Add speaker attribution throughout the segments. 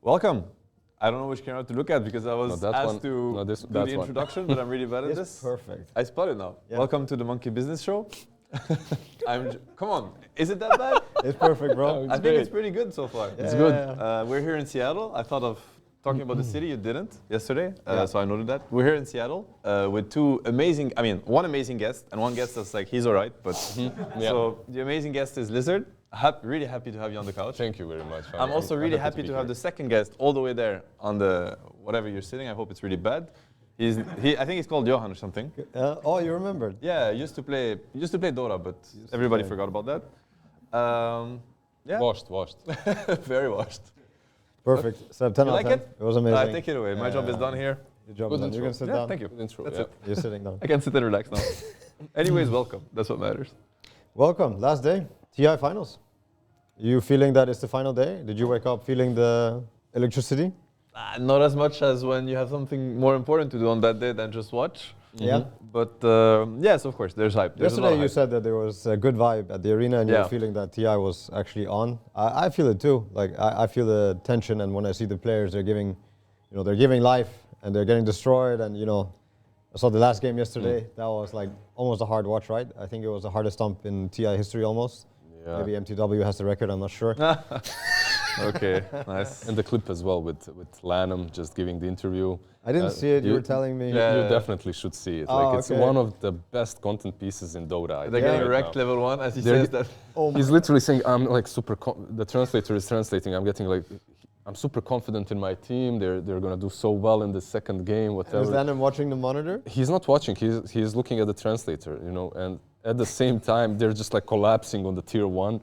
Speaker 1: Welcome. I don't know which camera to look at because I was asked to do the introduction, but I'm really bad at this.
Speaker 2: Perfect.
Speaker 1: I spot it now.
Speaker 2: Yeah.
Speaker 1: Welcome to the Monkey Business Show. Come on, is it that bad?
Speaker 2: It's perfect, bro.
Speaker 1: I think it's pretty good so far.
Speaker 2: Yeah,
Speaker 1: it's good. We're here in Seattle. I thought of talking about the city. You didn't yesterday, so I noted that. We're here in Seattle with one amazing guest and one guest that's like, he's all right, but so the amazing guest is Lizzard. Really happy to have you on the couch.
Speaker 3: Thank you very much.
Speaker 1: I'm also really happy to have the second guest all the way there on the whatever you're sitting. I hope it's really bad. I think he's called Johan or something.
Speaker 2: Oh, you remembered?
Speaker 1: Yeah, used to play Dota, but everybody forgot about that. Yeah.
Speaker 3: Washed.
Speaker 1: Very washed.
Speaker 2: Perfect. So 10
Speaker 1: You
Speaker 2: out of
Speaker 1: like
Speaker 2: 10. It was amazing.
Speaker 1: Take it away. My job is done here.
Speaker 2: Your job is done. You can sit
Speaker 1: Yeah,
Speaker 2: down.
Speaker 1: thank you.
Speaker 3: Intro,
Speaker 1: That's
Speaker 3: yeah.
Speaker 1: it.
Speaker 2: You're sitting down.
Speaker 1: I can sit and relax now. Anyways, welcome. That's what matters.
Speaker 2: Welcome. Last day. TI finals. You feeling that it's the final day? Did you wake up feeling the electricity?
Speaker 1: Not as much as when you have something more important to do on that day than just watch.
Speaker 2: Yeah.
Speaker 1: But yes, of course, there's hype.
Speaker 2: Yesterday you said that there was a good vibe at the arena and you were feeling that TI was actually on. I feel it too. Like I feel the tension, and when I see the players, they're giving life and they're getting destroyed. And I saw the last game yesterday. That was like almost a hard watch, right? I think it was the hardest stomp in TI history almost. Yeah. Maybe MTW has the record, I'm not sure.
Speaker 1: Okay, nice.
Speaker 3: And the clip as well with Lanham just giving the interview.
Speaker 2: I didn't see it, you were telling me.
Speaker 3: You definitely should see it. It's one of the best content pieces in Dota.
Speaker 1: They're getting wrecked level 1 as he says that.
Speaker 3: He's literally saying, I'm like the translator is translating, I'm super confident in my team, they're going to do so well in the second game, whatever.
Speaker 2: Is Lanham watching the monitor?
Speaker 3: He's not watching, he's looking at the translator, and at the same time, they're just like collapsing on the tier 1,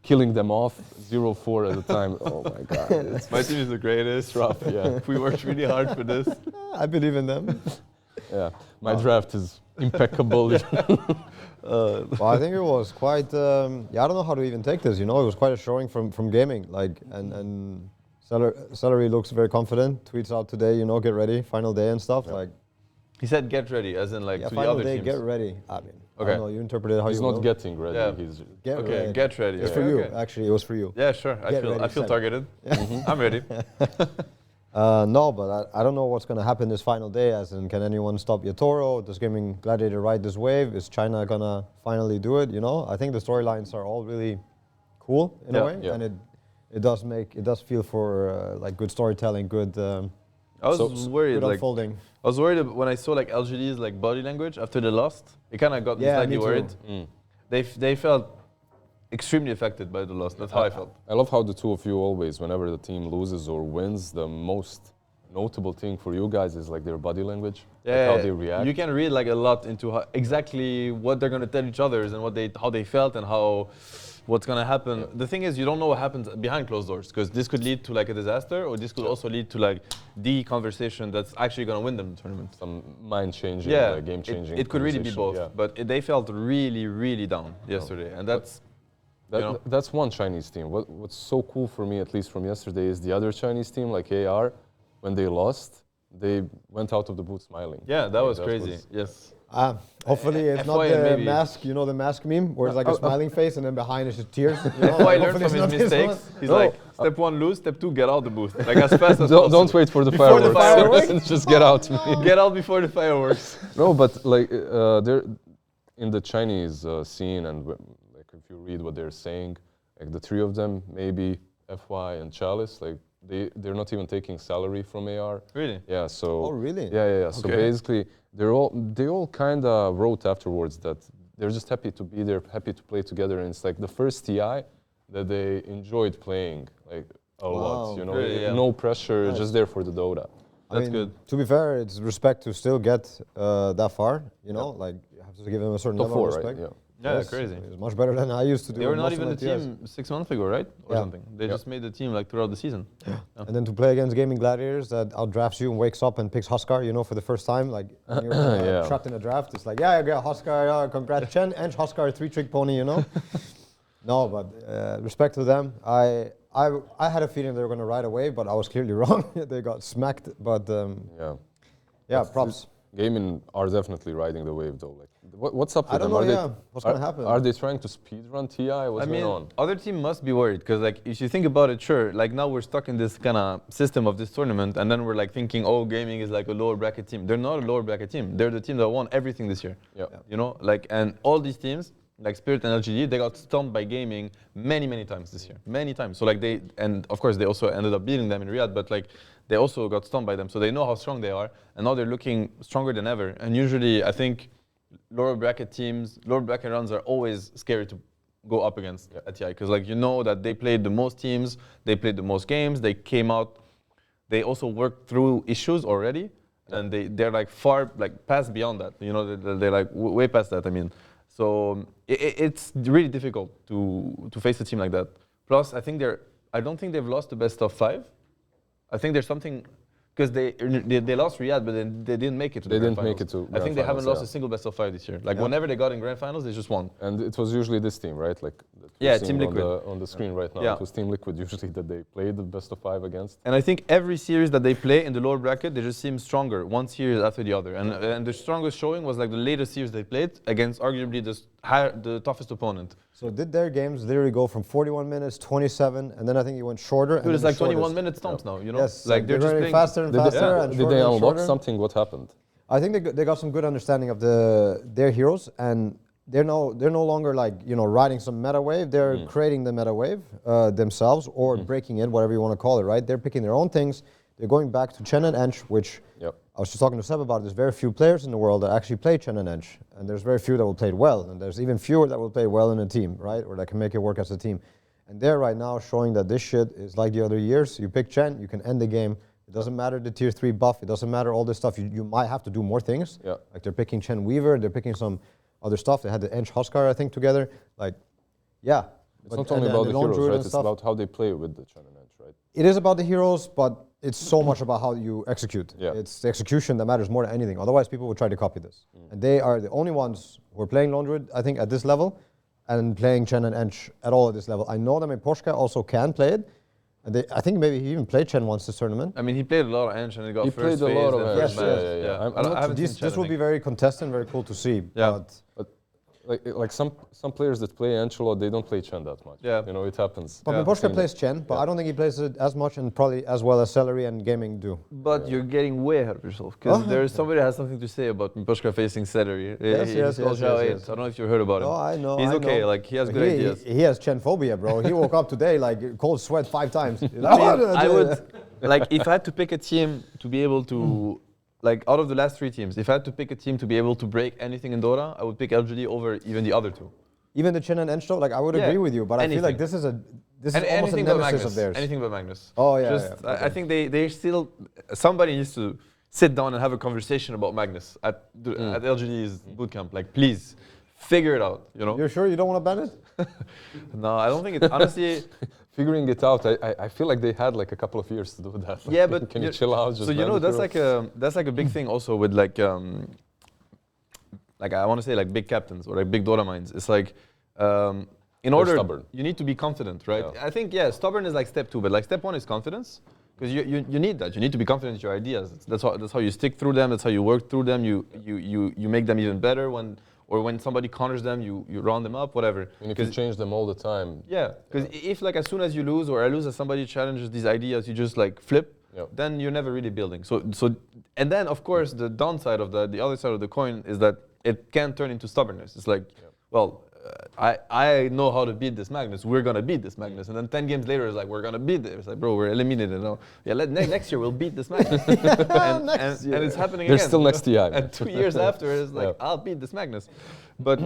Speaker 3: killing them off, 0-4 at a time. Oh my God.
Speaker 1: My team is the greatest.
Speaker 3: It's rough, yeah.
Speaker 1: We worked really hard for this.
Speaker 2: I believe in them.
Speaker 3: Yeah, my draft is impeccable.
Speaker 2: Well, I think it was quite, I don't know how to even take this, it was quite a showing from gaming, and Celery looks very confident, tweets out today, get ready, final day and stuff,
Speaker 1: He said get ready, as in to the
Speaker 2: final
Speaker 1: other
Speaker 2: day,
Speaker 1: teams.
Speaker 2: Get ready. I mean, I don't know, you interpret it how
Speaker 3: he's
Speaker 2: you will.
Speaker 3: He's not getting ready.
Speaker 1: Yeah.
Speaker 3: He's
Speaker 2: get ready.
Speaker 1: Get ready.
Speaker 2: It's for you, actually, it was for you.
Speaker 1: Yeah, sure. I feel targeted. I'm ready.
Speaker 2: No, but I don't know what's going to happen this final day, as in, can anyone stop Yatoro? Does Gaming Gladiator ride this wave? Is China going to finally do it? I think the storylines are all really cool in a way, and it does feel for good storytelling, good
Speaker 1: I was worried,
Speaker 2: good unfolding.
Speaker 1: I was worried when I saw LGD's body language after they lost. It kind of got me slightly worried. They felt extremely affected by the loss. That's how I felt.
Speaker 3: I love how the two of you always, whenever the team loses or wins, the most notable thing for you guys is their body language, how they react.
Speaker 1: You can read a lot into exactly what they're going to tell each other and how they felt and what's going to happen. Yeah. The thing is, you don't know what happens behind closed doors, because this could lead to a disaster, or this could also lead to the conversation that's actually going to win them the tournament.
Speaker 3: Some mind-changing, game-changing.
Speaker 1: It could really be both, but they felt really, really down yesterday, and
Speaker 3: that's one Chinese team. What's so cool for me, at least from yesterday, is the other Chinese team, AR, when they lost, they went out of the booth smiling.
Speaker 1: Yeah, that was crazy. Yes.
Speaker 2: Hopefully it's not the mask, the mask meme, where it's a smiling face and then behind is just tears.
Speaker 1: I learned from his mistakes. He's step 1, lose, step 2, get out the booth. As fast as possible.
Speaker 3: Don't wait for the
Speaker 1: before
Speaker 3: fireworks. Just get out.
Speaker 1: Get out before the fireworks.
Speaker 3: No, but they're in the Chinese scene, and if you read what they're saying, the three of them, maybe FY and Chalice, they're not even taking salary from AR.
Speaker 1: Really?
Speaker 3: Yeah. So.
Speaker 2: Oh, really?
Speaker 3: Yeah. Okay. So basically, they all kind of wrote afterwards that they're just happy to be there, happy to play together, and it's the first TI that they enjoyed playing a lot.
Speaker 1: Really,
Speaker 3: no pressure, just there for the Dota.
Speaker 1: That's good.
Speaker 2: To be fair, it's respect to still get that far. You have to give them a certain level of respect.
Speaker 3: Right? Yeah.
Speaker 1: Yeah, crazy.
Speaker 2: It's much better than I used to do.
Speaker 1: They were not even the team 6 months ago, right? Or something. They just made the team throughout the season.
Speaker 2: Yeah. And then to play against Gaming Gladiators that outdrafts you and wakes up and picks Huskar, for the first time, when you're trapped in a draft, it's I got Huskar, congrats, Chen, and Huskar, 3-trick pony, No, but respect to them. I had a feeling they were going to ride a wave, but I was clearly wrong. They got smacked, but props.
Speaker 3: Gaming are definitely riding the wave though. Like, what's up with
Speaker 2: I don't
Speaker 3: them?
Speaker 2: know, what's going to happen?
Speaker 3: Are they trying to speedrun TI? What's going on?
Speaker 1: Other team must be worried because, like, if you think about it, sure, like now we're stuck in this kind of system of this tournament, and then we're like thinking, oh, gaming is like a lower bracket team. They're not a lower bracket team. They're the team that won everything this year.
Speaker 3: Yeah.
Speaker 1: You know, like, and all these teams, like Spirit and LGD, they got stumped by gaming many times this year, many times. So like and of course they also ended up beating them in Riyadh, but like they also got stumped by them. So they know how strong they are, and now they're looking stronger than ever. And usually, I think lower bracket teams, lower bracket runs are always scary to go up against at TI, because like you know that they played the most teams, they played the most games, they came out, they also worked through issues already, and they're like far like past beyond that. You know, they're like way past that. I mean. So it's really difficult to face a team like that. Plus, I don't think they've lost the best of 5. I think there's something, because they lost Riyadh, but then they didn't make it to the grand finals. I think they haven't lost a single best of 5 this year. Like whenever they got in grand finals, they just won.
Speaker 3: And it was usually this team, right? Like
Speaker 1: Team Liquid
Speaker 3: on the screen right now. It was Team Liquid usually that they played the best of 5 against.
Speaker 1: And I think every series that they play in the lower bracket, they just seem stronger one series after the other. And the strongest showing was like the latest series they played against arguably the toughest opponent.
Speaker 2: So did their games literally go from 41 minutes, 27, and then I think it went shorter?
Speaker 1: Dude, it's like 21-minute stomps now, you know?
Speaker 2: Yes,
Speaker 1: like
Speaker 2: they're just playing faster and faster. And
Speaker 3: did they unlock something? What happened?
Speaker 2: I think they got some good understanding of their heroes, and they're no longer like, you know, riding some meta wave. They're creating the meta wave themselves, or breaking it, whatever you want to call it, right? They're picking their own things. They're going back to Chen and Ench, which I was just talking to Seb about. There's very few players in the world that actually play Chen and Ench, and there's very few that will play it well, and there's even fewer that will play well in a team, right? Or that can make it work as a team. And they're right now showing that this shit is like the other years. You pick Chen, you can end the game. It doesn't matter the tier 3 buff. It doesn't matter all this stuff. You might have to do more things.
Speaker 3: Yeah.
Speaker 2: Like they're picking Chen Weaver. They're picking some other stuff. They had the Ench Huskar, I think, together. Like, yeah.
Speaker 3: It's not only about the heroes, right? It's about how they play with the Chen and Ench, right?
Speaker 2: It is about the heroes, but it's so much about how you execute.
Speaker 3: Yeah.
Speaker 2: It's the execution that matters more than anything. Otherwise, people would try to copy this. And they are the only ones who are playing Lone Druid, I think, at this level, and playing Chen and Ench at all at this level. I know that Poshka also can play it. And I think maybe he even played Chen once this tournament.
Speaker 1: I mean, he played a lot of Ench and he got first phase.
Speaker 3: He played a lot of
Speaker 1: Ench.
Speaker 2: Yes.
Speaker 1: I haven't seen Chen,
Speaker 2: this will be very contested, very cool to see.
Speaker 1: Yeah.
Speaker 2: But
Speaker 3: like some players that play Ench a lot, they don't play Chen that much.
Speaker 1: Yeah.
Speaker 3: You know, it happens.
Speaker 2: But Poshka plays Chen, but I don't think he plays it as much and probably as well as Celery and Gaming do.
Speaker 1: But you're getting way ahead of yourself, because there's somebody that has something to say about Poshka facing Celery.
Speaker 2: Yes.
Speaker 1: I don't know if you heard about him.
Speaker 2: Oh, I know.
Speaker 1: He's okay, like he has good ideas.
Speaker 2: He has Chen phobia, bro. He woke up today like cold sweat 5 times.
Speaker 1: I would, like, if I had to pick a team to be able to, like, out of the last 3 teams, if I had to pick a team to be able to break anything in Dota, I would pick LGD over even the other 2.
Speaker 2: Even the Chen and Ench, like I would agree with you, but I feel like this is almost a nemesis of theirs.
Speaker 1: Anything but Magnus.
Speaker 2: Oh yeah.
Speaker 1: I think they still, somebody needs to sit down and have a conversation about Magnus at LGD's bootcamp. Like, please figure it out. You know.
Speaker 2: You're sure you don't want to ban it?
Speaker 1: No, I don't think it. Honestly.
Speaker 3: Figuring it out, I feel like they had like a couple of years to do that. Like,
Speaker 1: yeah, but
Speaker 3: can you chill out? Just
Speaker 1: so you know that's like a big thing also with like I want to say like big captains or like big Dota minds. It's like in order you need to be confident, right? Yeah. I think stubborn is like step 2, but like step 1 is confidence, because you need that. You need to be confident in your ideas. That's how you stick through them. That's how you work through them. You make them even better when somebody counters them, you round them up, whatever.
Speaker 3: And if you change them all the time.
Speaker 1: Yeah, because if like as soon as you lose or I lose as somebody challenges these ideas, you just like flip, then you're never really building. So and then of course the downside of the other side of the coin is that it can turn into stubbornness. It's like, well, I know how to beat this Magnus. We're gonna beat this Magnus, and then 10 games later, it's like we're gonna beat it. It's like, bro, we're eliminated now. Yeah, next year we'll beat this Magnus, and it's happening
Speaker 3: They're
Speaker 1: again.
Speaker 3: still next year.
Speaker 1: And 2 years after, it's like I'll beat this Magnus, but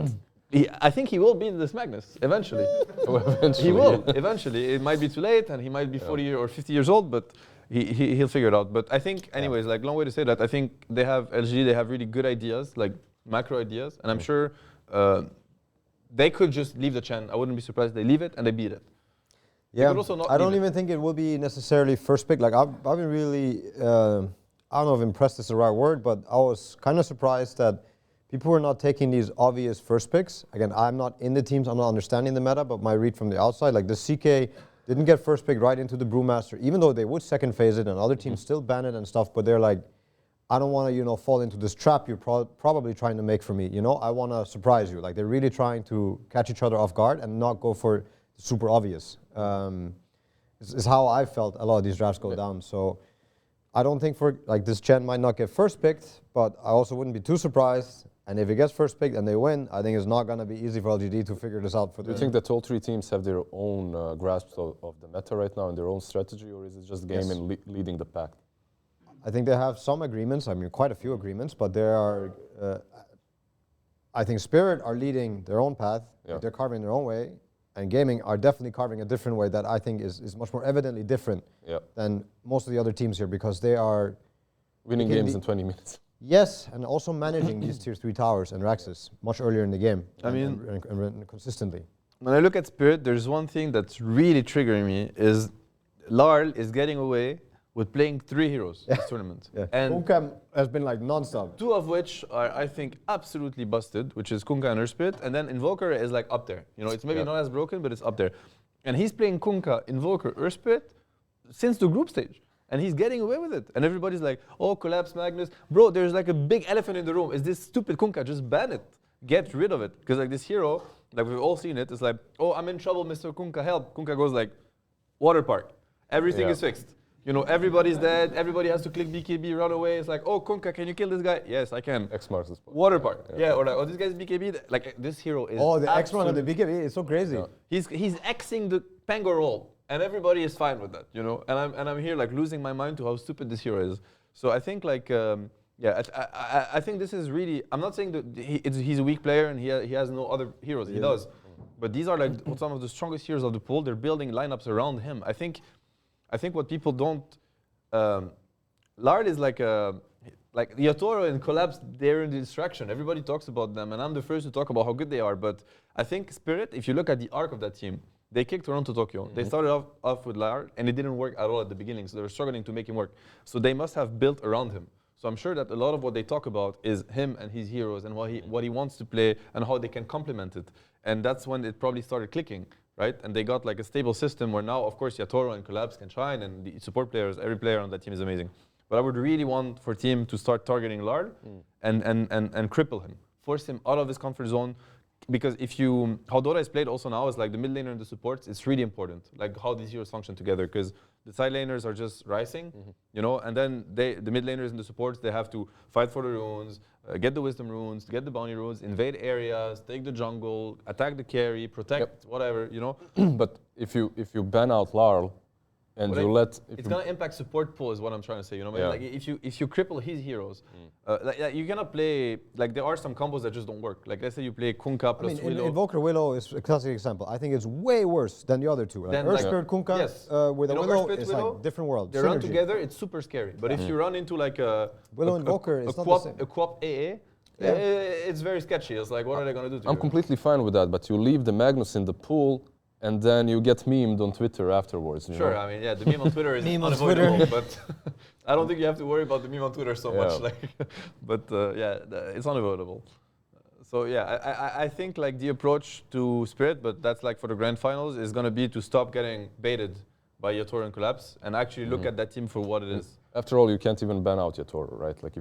Speaker 1: I think he will beat this Magnus eventually. He will eventually. It might be too late, and he might be 40 or 50 years old, but he'll figure it out. But I think, anyways, like long way to say that. I think they have LG. They have really good ideas, like macro ideas, and I'm sure. They could just leave the Chen. I wouldn't be surprised if they leave it and they beat it.
Speaker 2: Yeah, I don't even think it will be necessarily first pick. Like I've been really, I don't know if impressed is the right word, but I was kind of surprised that people were not taking these obvious first picks. Again, I'm not in the teams, I'm not understanding the meta, but my read from the outside, like the CK didn't get first pick right into the Brewmaster, even though they would second phase it and other teams still ban it and stuff, but they're like, I don't want to, fall into this trap you're probably trying to make for me. I want to surprise you. Like they're really trying to catch each other off guard and not go for the super obvious. Is how I felt a lot of these drafts go down. So I don't think this Chen might not get first picked, but I also wouldn't be too surprised. And if he gets first picked and they win, I think it's not going to be easy for LGD to figure this out for them.
Speaker 3: Do you think that all three teams have their own grasp of the meta right now and their own strategy, or is it just game and leading the pack?
Speaker 2: I think they have some agreements. I mean, quite a few agreements, but there are. I think Spirit are leading their own path.
Speaker 3: Yeah.
Speaker 2: They're carving their own way, and Gaming are definitely carving a different way that I think is much more evidently different than most of the other teams here, because they are
Speaker 3: winning games in 20 minutes.
Speaker 2: Yes, and also managing these tier 3 towers and Raxus much earlier in the game. And consistently.
Speaker 1: When I look at Spirit, there's one thing that's really triggering me is Larl is getting away with playing 3 heroes this tournament. And
Speaker 2: Kunkka has been like non-stop.
Speaker 1: 2 of which are, I think, absolutely busted, which is Kunkka and Earthspirit, and then Invoker is like up there. It's maybe not as broken, but it's up there. And he's playing Kunkka, Invoker, Earthspirit since the group stage. And he's getting away with it. And everybody's like, oh, Collapse Magnus. Bro, there's like a big elephant in the room. Is this stupid Kunkka? Just ban it. Get rid of it. Because like this hero, like we've all seen it, it's like, oh, I'm in trouble, Mr. Kunkka, help. Kunkka goes like, water park. Everything is fixed. Everybody's dead. Everybody has to click BKB, run away. It's like, oh, Kunkka, can you kill this guy? Yes, I can.
Speaker 3: X-Mars is
Speaker 1: water park. Yeah, or like, oh, this guy's BKB. Like, this hero is
Speaker 2: the X-Mars and the BKB is so crazy.
Speaker 1: Yeah. He's Xing the Pango roll. And everybody is fine with that, And I'm here like losing my mind to how stupid this hero is. So I think like, I think this is really. I'm not saying that he's a weak player and he has no other heroes. He does, but these are like some of the strongest heroes of the pool. They're building lineups around him. I think what people don't. Lard is like Yatoro and Collapse. They're in the distraction. Everybody talks about them, and I'm the first to talk about how good they are. But I think Spirit, if you look at the arc of that team. They kicked Toronto Tokyo. They started off with Lard, and it didn't work at all at the beginning, so they were struggling to make him work. So they must have built around him. So I'm sure that a lot of what they talk about is him and his heroes and what he wants to play and how they can complement it. And that's when it probably started clicking, right? And they got like a stable system where now, of course, Yatoro and Collapse can shine, and the support players, every player on that team is amazing. But I would really want for team to start targeting Lard and cripple him, force him out of his comfort zone. Because how Dota is played also now is like the mid laner and the supports, it's really important, like how these heroes function together, because the side laners are just rising, and then the mid laners and the supports, they have to fight for the runes, get the wisdom runes, get the bounty runes, invade areas, take the jungle, attack the carry, protect, whatever,
Speaker 3: But if you ban out Larl, and you let
Speaker 1: it's gonna impact support pool is what I'm trying to say. Like if you cripple his heroes, like you cannot play. Like there are some combos that just don't work. Like let's say you play Kunkka plus Willow.
Speaker 2: Invoker Willow is a classic example. I think it's way worse than the other two. Like Earthspirit Kunkka with a Willow is like different world.
Speaker 1: They run together, it's super scary. But if you run into like a
Speaker 2: Willow Invoker, it's not the same.
Speaker 1: A QoP AA. It's very sketchy. It's like, what are they gonna do to you?
Speaker 3: I'm completely fine with that, but you leave the Magnus in the pool. And then you get memed on Twitter afterwards.
Speaker 1: Sure, I mean, the meme on Twitter is unavoidable, but I don't think you have to worry about the meme on Twitter so much. But it's unavoidable. So I think like the approach to Spirit, but that's like for the grand finals, is going to be to stop getting baited by Yatoro and Collapse and actually look at that team for what it is.
Speaker 3: After all, you can't even ban out Yatoro, right? Like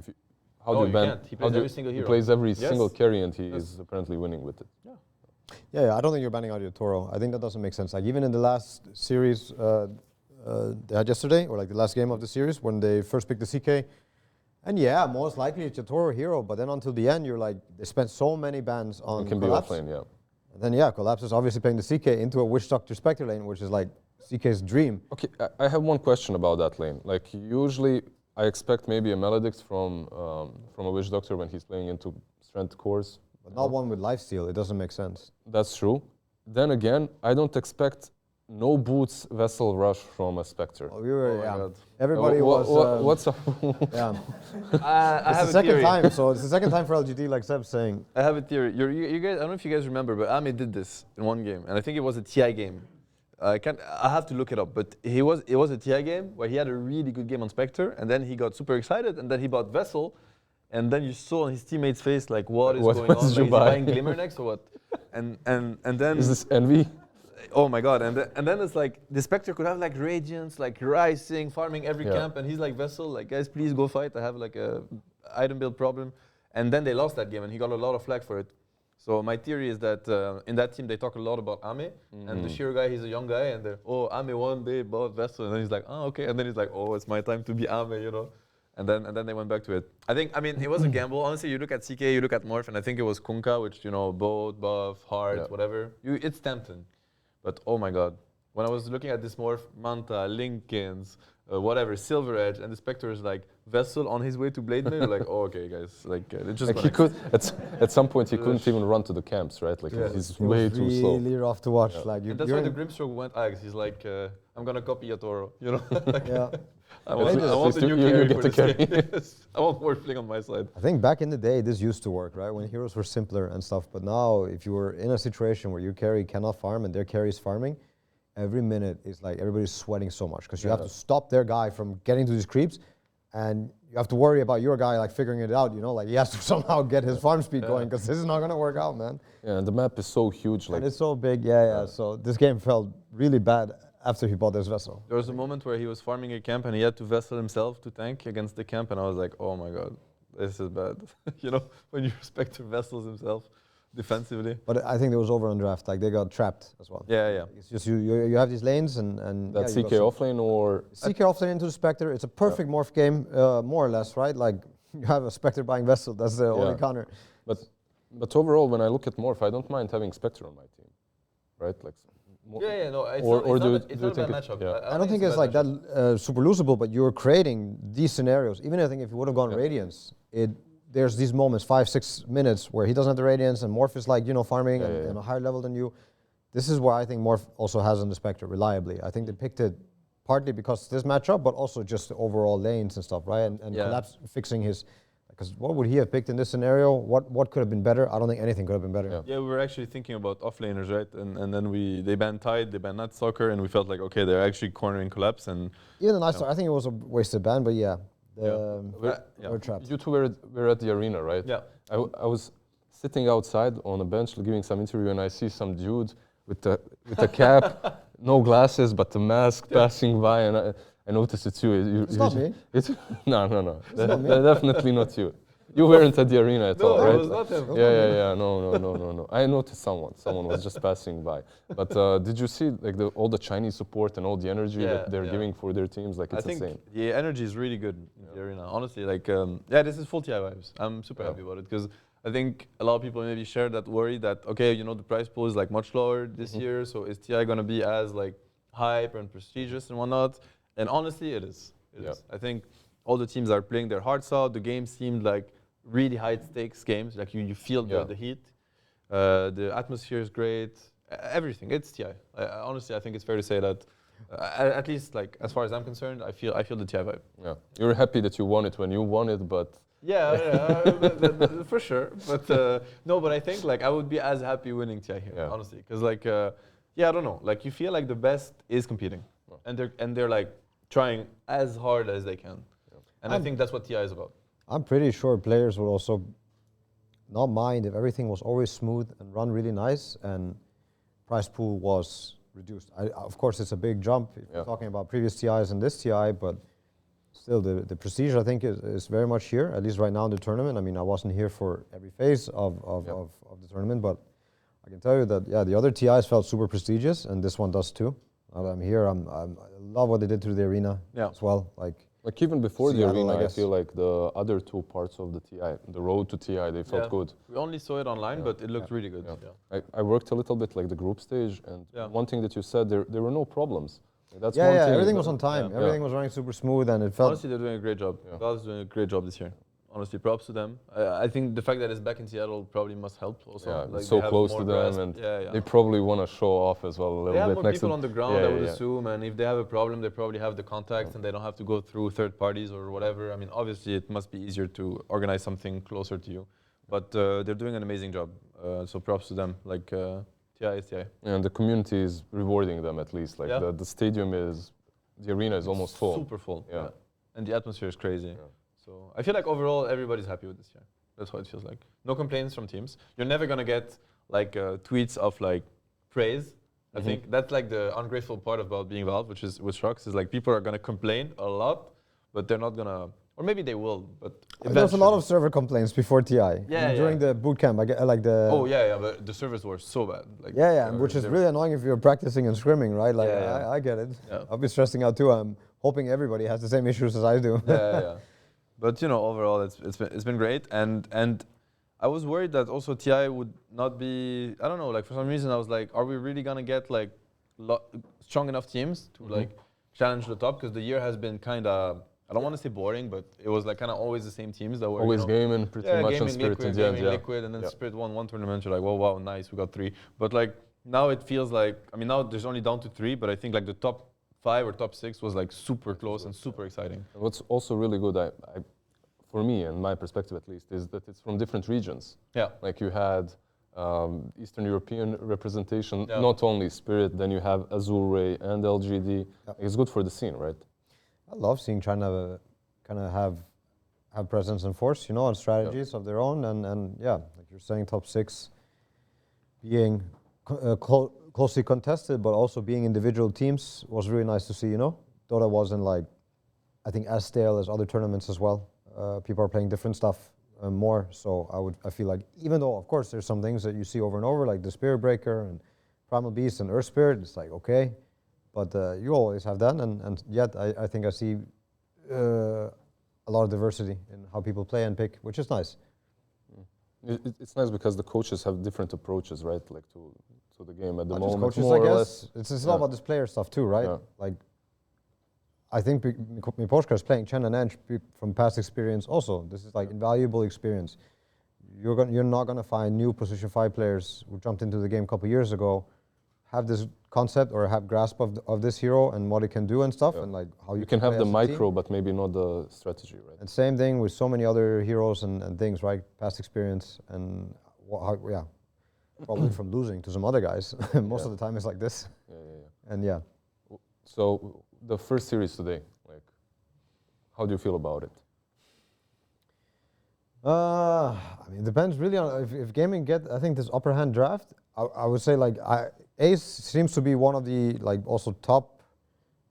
Speaker 3: how do you ban?
Speaker 1: Can't. He plays every single hero.
Speaker 3: He plays every single carry, and he is apparently winning with it.
Speaker 2: Yeah, I don't think you're banning out Yatoro. I think that doesn't make sense. Like even in the last series they had yesterday, or like the last game of the series, when they first picked the CK, and most likely it's Yatoro hero, but then until the end, you're like, they spent so many bans on Collapse.
Speaker 3: Be offlane,
Speaker 2: And then Collapse is obviously playing the CK into a Witch Doctor Spectre lane, which is like CK's dream.
Speaker 3: Okay, I have one question about that lane. Like usually I expect maybe a Maledicts from a Witch Doctor when he's playing into strength cores.
Speaker 2: But not one with lifesteal, it doesn't make sense.
Speaker 3: That's true. Then again, I don't expect no boots vessel rush from a Spectre.
Speaker 2: Everybody was.
Speaker 3: What's up?
Speaker 1: I have
Speaker 2: the second time, so it's the second time for LGD, like Seb's saying.
Speaker 1: I have a theory. You guys, I don't know if you guys remember, but Ame did this in one game, and I think it was a TI game. I have to look it up, but it was a TI game where he had a really good game on Spectre, and then he got super excited, and then he bought Vessel. And then you saw on his teammate's face, like, what is going on? Like, is he buying Glimmer next or what? And then...
Speaker 3: Is this Envy?
Speaker 1: Oh my god! And then it's like the Spectre could have like Radiance, like rising, farming every camp, and he's like Vessel, like guys, please go fight. I have like a item build problem, and then they lost that game, and he got a lot of flack for it. So my theory is that in that team they talk a lot about Ame, and the Sheer guy, he's a young guy, and they're Ame won, they bought Vessel, and then he's like, oh okay, and then he's like, oh, it's my time to be Ame, you know. And then they went back to it. I mean, it was a gamble. Honestly, you look at CK, you look at Morph, and I think it was Kunkka, which, you know, both, buff, hard, whatever. It's tempting. But oh my god. When I was looking at this Morph, Manta, Linken's, whatever, Silver Edge, and the Spectre is like Vessel on his way to Blade Mail, like, oh, okay, guys. Like, just
Speaker 3: like he could, at some point, he couldn't even run to the camps, right? Like, he's way too slow.
Speaker 2: Really rough to watch. Like,
Speaker 1: and that's why the Grimstroke went Axe. He's like, I'm going to copy Yatoro, you know? Like, I want the new carry for this game. I want more fling on my side.
Speaker 2: I think back in the day, this used to work, right? When heroes were simpler and stuff. But now, if you were in a situation where your carry cannot farm and their carry is farming, every minute is like everybody's sweating so much because you have to stop their guy from getting to these creeps, and you have to worry about your guy like figuring it out. You know, like he has to somehow get his farm speed going because this is not going to work out, man.
Speaker 3: Yeah, and the map is so huge, like,
Speaker 2: and it's so big. So this game felt really bad after he bought this Vessel.
Speaker 1: There was a moment where he was farming a camp and he had to Vessel himself to tank against the camp, and I was like, oh my god, this is bad. You know, when you respect the Vessels himself defensively.
Speaker 2: But I think it was over on draft. Like they got trapped as well.
Speaker 1: Yeah.
Speaker 2: It's just you have these lanes and
Speaker 3: that CK offlane or
Speaker 2: CK offlane into the Spectre. It's a perfect morph game, more or less, right? Like you have a Spectre buying Vessel. That's the only counter.
Speaker 3: But overall, when I look at morph, I don't mind having Spectre on my team, right? Like.
Speaker 1: No, it's not a bad matchup.
Speaker 2: I don't think it's like that super losable, but you're creating these scenarios. Even I think if you would have gone Radiance, there's these moments, 5-6 minutes, where he doesn't have the Radiance and Morph is like, you know, farming and a higher level than you. This is where I think Morph also has on the Spectre reliably. I think they picked it partly because of this matchup, but also just the overall lanes and stuff, right? And Collapse fixing his. Because what would he have picked in this scenario? What could have been better? I don't think anything could have been better.
Speaker 1: Yeah, we were actually thinking about offlaners, right? And then they banned Tide, they banned Nut Soccer, and we felt like, okay, they're actually cornering Collapse. And
Speaker 2: even the Night Stalker, I think it was a wasted ban, but we're trapped.
Speaker 3: You two were at the arena, right?
Speaker 1: Yeah.
Speaker 3: I was sitting outside on a bench giving some interview, and I see some dude with a cap, no glasses, but a mask passing by, and I noticed it's you.
Speaker 2: It's not me.
Speaker 3: No. Definitely not you. You weren't at the arena at all, right?
Speaker 1: No, it was not him.
Speaker 3: Yeah. No. I noticed someone. Someone was just passing by. But did you see like all the Chinese support and all the energy that they're giving for their teams? Like it's insane. I think
Speaker 1: the energy is really good in the arena. Honestly, like this is full TI vibes. I'm super happy about it because I think a lot of people maybe share that worry that okay, you know, the prize pool is like much lower this year, so is TI gonna be as like hype and prestigious and whatnot? And honestly, it is. I think all the teams are playing their hearts out. The game seemed like really high-stakes games. Like you feel the heat. The atmosphere is great. Everything. It's TI. Honestly, I think it's fair to say that, at least like as far as I'm concerned, I feel the TI vibe.
Speaker 3: Yeah. You're happy that you won it when you won it, but.
Speaker 1: For sure. But no, but I think like I would be as happy winning TI here, honestly, because like I don't know. Like you feel like the best is competing, and they're like trying as hard as they can. And I think that's what TI is about. I'm
Speaker 2: pretty sure players would also not mind if everything was always smooth and run really nice and prize pool was reduced. Of course, it's a big jump if you're talking about previous TIs and this TI, but still the prestige, I think, is very much here, at least right now in the tournament. I mean, I wasn't here for every phase of the tournament, but I can tell you that, the other TIs felt super prestigious, and this one does too. Now that I'm here, I love what they did to the arena as well. Like
Speaker 3: even before the arena, I feel like the other two parts of the TI, the road to TI, they felt good.
Speaker 1: We only saw it online, but it looked really good.
Speaker 3: I worked a little bit like the group stage, and one thing that you said, there were no problems. That's
Speaker 2: one thing. Everything was on time. Everything was running super smooth, and it felt.
Speaker 1: Honestly, they're doing a great job. Valve's doing a great job this year. Honestly, props to them. I think the fact that it's back in Seattle probably must help also.
Speaker 3: Yeah, like so close to them, and they probably want to show off as well a little bit.
Speaker 1: They have more people on the ground, I would assume, and if they have a problem, they probably have the contacts, and they don't have to go through third parties or whatever. I mean, obviously, it must be easier to organize something closer to you, but they're doing an amazing job. So props to them. Like TI is TI.
Speaker 3: And the community is rewarding them at least. Like the stadium the arena is almost full.
Speaker 1: Super full. Yeah. And the atmosphere is crazy. So I feel like overall everybody's happy with this year. That's what it feels like. No complaints from teams. You're never gonna get like tweets of like praise, I think that's like the ungrateful part about being Valve, which sucks, is like people are gonna complain a lot, but they're not gonna, or maybe they will, but
Speaker 2: there's a lot of server complaints before TI.
Speaker 1: Yeah,
Speaker 2: during the bootcamp, I get like the.
Speaker 1: Oh yeah, but the servers were so bad. Like,
Speaker 2: which is really annoying if you're practicing and scrimming, right? Like I get it.
Speaker 1: Yeah.
Speaker 2: I'll be stressing out too. I'm hoping everybody has the same issues as I do.
Speaker 1: Yeah. But overall, it's been great, and I was worried that also TI would not be. I don't know. Like for some reason, I was like, are we really gonna get like strong enough teams to like challenge the top? Because the year has been kind of. I don't want to say boring, but it was like kind of always the same teams that were
Speaker 3: always gaming pretty much on Spirit in the end.
Speaker 1: Liquid, and then Spirit won one tournament. You're like, wow, nice, we got 3. But like now it feels like, I mean, now there's only down to 3, but I think like the top 5 or top 6 was like super close and super exciting.
Speaker 3: And what's also really good, for me and my perspective at least, is that it's from different regions.
Speaker 1: Yeah.
Speaker 3: Like you had Eastern European representation, not only Spirit, then you have Azure and LGD.
Speaker 2: Yeah.
Speaker 3: It's good for the scene, right?
Speaker 2: I love seeing China kind of have presence and force, and strategies of their own, and like you're saying, top 6 being closely contested, but also being individual teams was really nice to see. Dota wasn't like, I think, as stale as other tournaments as well. People are playing different stuff more, so I feel like, even though of course there's some things that you see over and over, like the Spirit Breaker and Primal Beast and Earth Spirit, it's like okay. But you always have that, and yet I think I see a lot of diversity in how people play and pick, which is nice.
Speaker 3: It's nice because the coaches have different approaches, right? Like to the game at the
Speaker 2: Not
Speaker 3: moment.
Speaker 2: just coaches,
Speaker 3: more
Speaker 2: I guess.
Speaker 3: or less.
Speaker 2: It's all about this player stuff too, right?
Speaker 3: Yeah.
Speaker 2: Like, I think Miposhka is playing Chen and Ench from past experience also. This is like invaluable experience. You're not gonna find new position 5 players who jumped into the game a couple years ago have this concept or have grasp of this hero and what it can do and stuff, and like how you
Speaker 3: can have
Speaker 2: play
Speaker 3: the
Speaker 2: as a
Speaker 3: micro,
Speaker 2: team.
Speaker 3: but maybe not the strategy, right?
Speaker 2: And same thing with so many other heroes and things, right? Past experience and probably from losing to some other guys. Most of the time it's like this. And
Speaker 3: So the first series today, like, how do you feel about it?
Speaker 2: I mean, it depends really on if gaming I think this upper hand draft. I would say like Ace seems to be one of the like also top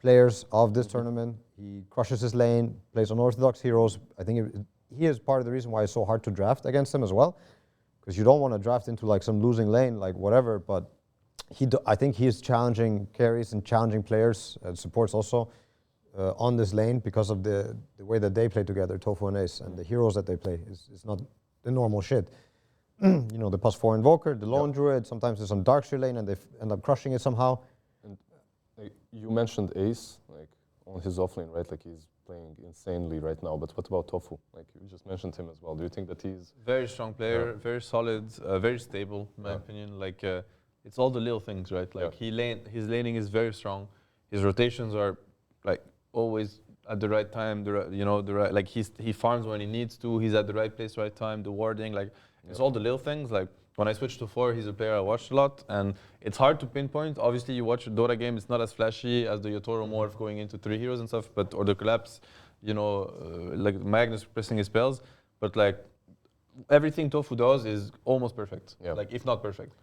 Speaker 2: players of this tournament. He crushes his lane, plays unorthodox heroes. I think he is part of the reason why it's so hard to draft against him as well, because you don't want to draft into like some losing lane, like whatever. But I think he is challenging carries and challenging players and supports also on this lane because of the way that they play together, Tofu and Ace, and the heroes that they play is not the normal shit. The +4 Invoker, the Lone Druid, sometimes there's some Darkseer lane and they end up crushing it somehow.
Speaker 3: And you mentioned Ace, like on his offlane, right? Like he's playing insanely right now, but what about Tofu? Like you just mentioned him as well. Do you think that he's...
Speaker 1: Very strong player, very solid, very stable, in my opinion. Like it's all the little things, right? Like his laning is very strong. His rotations are like always at the right time. Like he farms when he needs to. He's at the right place, right time. The warding, like it's all the little things. Like when I switched to 4, he's a player I watched a lot, and it's hard to pinpoint. Obviously, you watch a Dota game; it's not as flashy as the Yotoro morph going into 3 heroes and stuff, or the collapse. Like Magnus pressing his spells, but like everything Tofu does is almost perfect. Like if not perfect.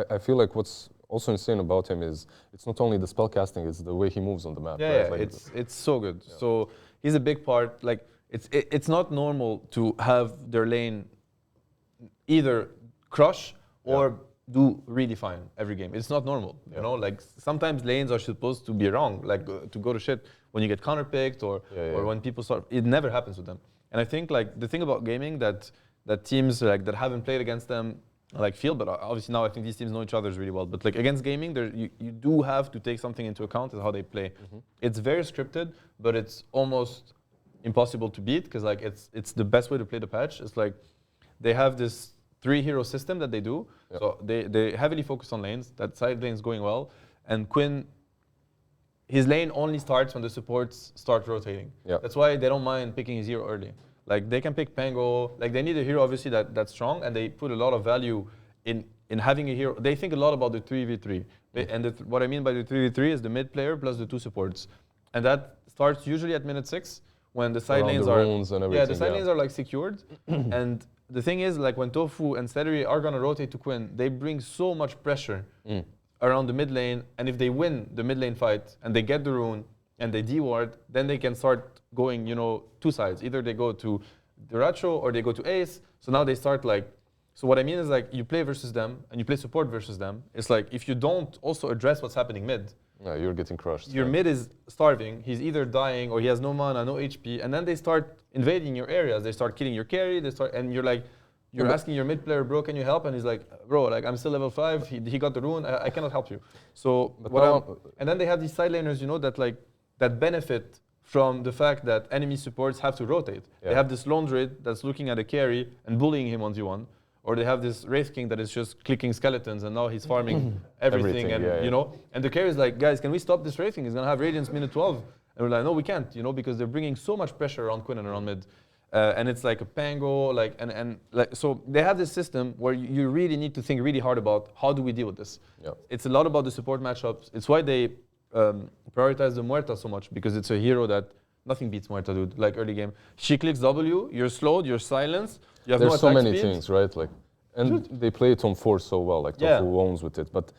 Speaker 3: I feel like what's also insane about him is it's not only the spell casting; it's the way he moves on the map.
Speaker 1: Yeah,
Speaker 3: right? Like
Speaker 1: it's so good. Yeah. So he's a big part. Like it's not normal to have their lane either crush or do really fine every game. It's not normal. Like sometimes lanes are supposed to be wrong, like to go to shit when you get counterpicked or when people start. It never happens with them. And I think like the thing about gaming that teams like that haven't played against them like feel, but obviously now I think these teams know each other really well. But like against gaming, you do have to take something into account is how they play. It's very scripted, but it's almost impossible to beat because like it's the best way to play the patch. It's like they have this 3-hero system that they do. So they heavily focus on lanes. That side lane is going well, and Quinn, his lane only starts when the supports start rotating. That's why they don't mind picking his hero early. Like they can pick Pango. Like they need a hero obviously that's strong, and they put a lot of value in having a hero. They think a lot about the 3v3. And what I mean by the 3v3 is the mid player plus the 2 supports, and that starts usually at minute 6 when the side lanes are the side lanes are like secured. And the thing is, like when Tofu and Celery are gonna rotate to Quinn, they bring so much pressure around the mid lane, and if they win the mid lane fight and they get the rune and they deward, then they can start going, two sides. Either they go to Duracho or they go to Ace. So now they start like, so what I mean is like you play versus them and you play support versus them. It's like if you don't also address what's happening mid,
Speaker 3: you're getting crushed.
Speaker 1: Your mid is starving. He's either dying or he has no mana, no HP, and then they start invading your areas. They start killing your carry. And you're like, you're asking your mid player, bro, can you help? And he's like, bro, like I'm still level 5. He got the rune. I cannot help you. So and then they have these side laners, that benefit from the fact that enemy supports have to rotate. Yeah. They have this lone druid that's looking at a carry and bullying him 1v1. Or they have this Wraith King that is just clicking skeletons and now he's farming everything. And and the carry is like, guys, can we stop this Wraith King? He's gonna have Radiance minute 12. And we're like, no, we can't, because they're bringing so much pressure around Quinn and around mid. And it's like a pango, so they have this system where you really need to think really hard about how do we deal with this. Yep. It's a lot about the support matchups. It's why they prioritize the Muerta so much, because it's a hero that nothing beats Muerta, dude. Like early game, she clicks W, you're slowed, you're silenced. You have
Speaker 3: There's
Speaker 1: no
Speaker 3: so many
Speaker 1: speed.
Speaker 3: things, right? And they play Tom 4 so well, Tofu owns with it. But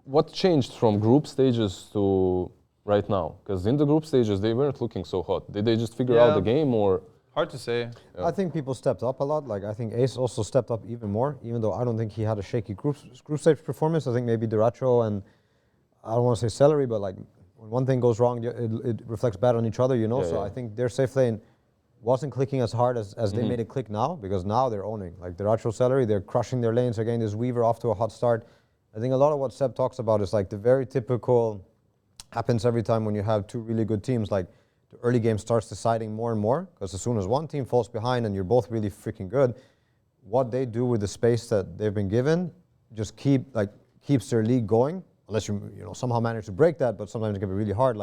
Speaker 3: what changed from group stages to right now? Because in the group stages, they weren't looking so hot. Did they just figure out the game, or?
Speaker 1: Hard to say.
Speaker 2: Yeah. I think people stepped up a lot. I think Ace also stepped up even more, even though I don't think he had a shaky group stage performance. I think maybe Duracho and, I don't want to say Celery, but when one thing goes wrong, it reflects bad on each other, So I think their safe lane wasn't clicking as hard as they made it click now, because now they're owning. Like Duracho, Celery, they're crushing their lanes. They're getting this Weaver off to a hot start. I think a lot of what Seb talks about is the very typical, happens every time when you have two really good teams. The early game starts deciding more and more, because as soon as one team falls behind and you're both really freaking good, what they do with the space that they've been given just keeps their league going, unless you somehow manage to break that, but sometimes it can be really hard.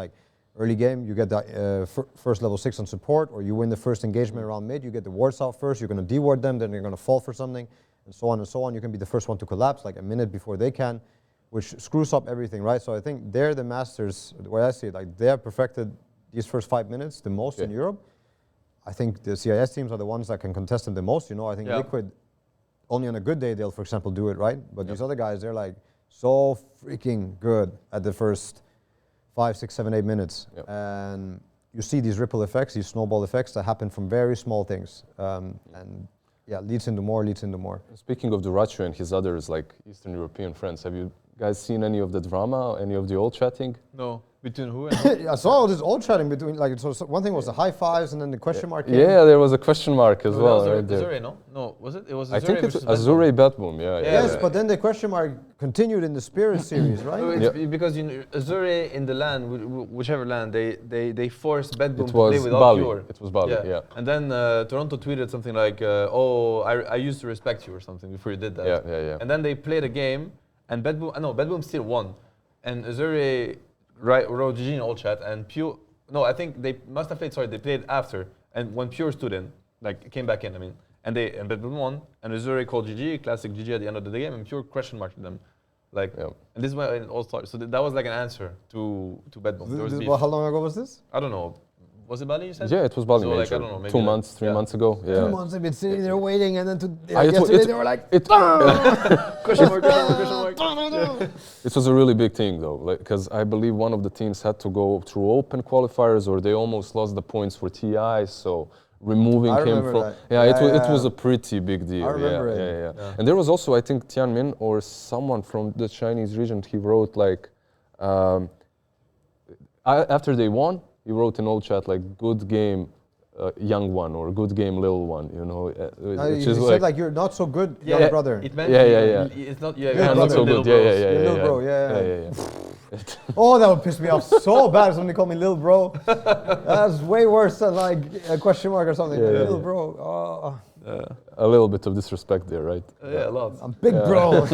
Speaker 2: Early game, you get the first level 6 on support, or you win the first engagement around mid, you get the wards out first, you're going to deward them, then you're going to fall for something, and so on and so on. You can be the first one to collapse a minute before they can, which screws up everything, right? So I think they're the masters, the way I see it, they have perfected these first 5 minutes the most in Europe. I think the CIS teams are the ones that can contest them the most. I think Liquid, only on a good day, they'll, for example, do it, right? But these other guys, they're so freaking good at the first 5, 6, 7, 8 minutes. Yep. And you see these ripple effects, these snowball effects that happen from very small things. Leads into more.
Speaker 3: Speaking of Duracho and his others, Eastern European friends, have you guys seen any of the drama, any of the old chatting?
Speaker 1: No. Between who and who?
Speaker 2: I saw all this old chatting between, so one thing was the high fives and then the question mark came.
Speaker 3: Yeah, there was a question mark as well.
Speaker 1: Right there. Azure, no? No, was it? It was Azure.
Speaker 3: I think it's Azure Batboom,
Speaker 2: Yes, but then the question mark continued in the Spirit series, right?
Speaker 1: Because Azure in the LAN, whichever LAN, they forced Batboom to
Speaker 3: play
Speaker 1: without
Speaker 3: Bali.
Speaker 1: Pure.
Speaker 3: It was Bali, yeah.
Speaker 1: And then Toronto tweeted something like, I used to respect you or something before you did that.
Speaker 3: Yeah.
Speaker 1: And then they played a game, and Batboom still won. And Azure wrote GG in all chat, and Pure, I think they must have played, they played after, and when Pure stood in, came back in, and Batboom won, and Azure called GG, classic GG at the end of the game, and Pure question marked them. And this is why it all started. So that was an answer to Batboom.
Speaker 2: How long ago was this?
Speaker 1: I don't know. Was it Bali, you said?
Speaker 3: Yeah, it was Bali.
Speaker 1: So
Speaker 3: major.
Speaker 1: I don't know, maybe
Speaker 3: 2 months, 3 months ago. Yeah.
Speaker 2: 2 months they've been sitting there waiting, and then
Speaker 3: yesterday
Speaker 2: they were like,
Speaker 1: question mark.
Speaker 3: It was a really big thing though, because I believe one of the teams had to go through open qualifiers, or they almost lost the points for TI, so removing him from it was a pretty big deal.
Speaker 2: I remember it.
Speaker 3: And there was also, I think, Tianmin or someone from the Chinese region, he wrote after they won, he wrote in old chat good game young one, or good game little one,
Speaker 2: you said you're not so good, young brother.
Speaker 1: It meant it's not
Speaker 3: not so good.
Speaker 2: Little bro, yeah. Oh, that would piss me off so bad if somebody called me little bro. That's way worse than a question mark or something. Little bro.
Speaker 3: A little bit of disrespect there, right?
Speaker 1: Yeah, a lot.
Speaker 2: I'm big bro.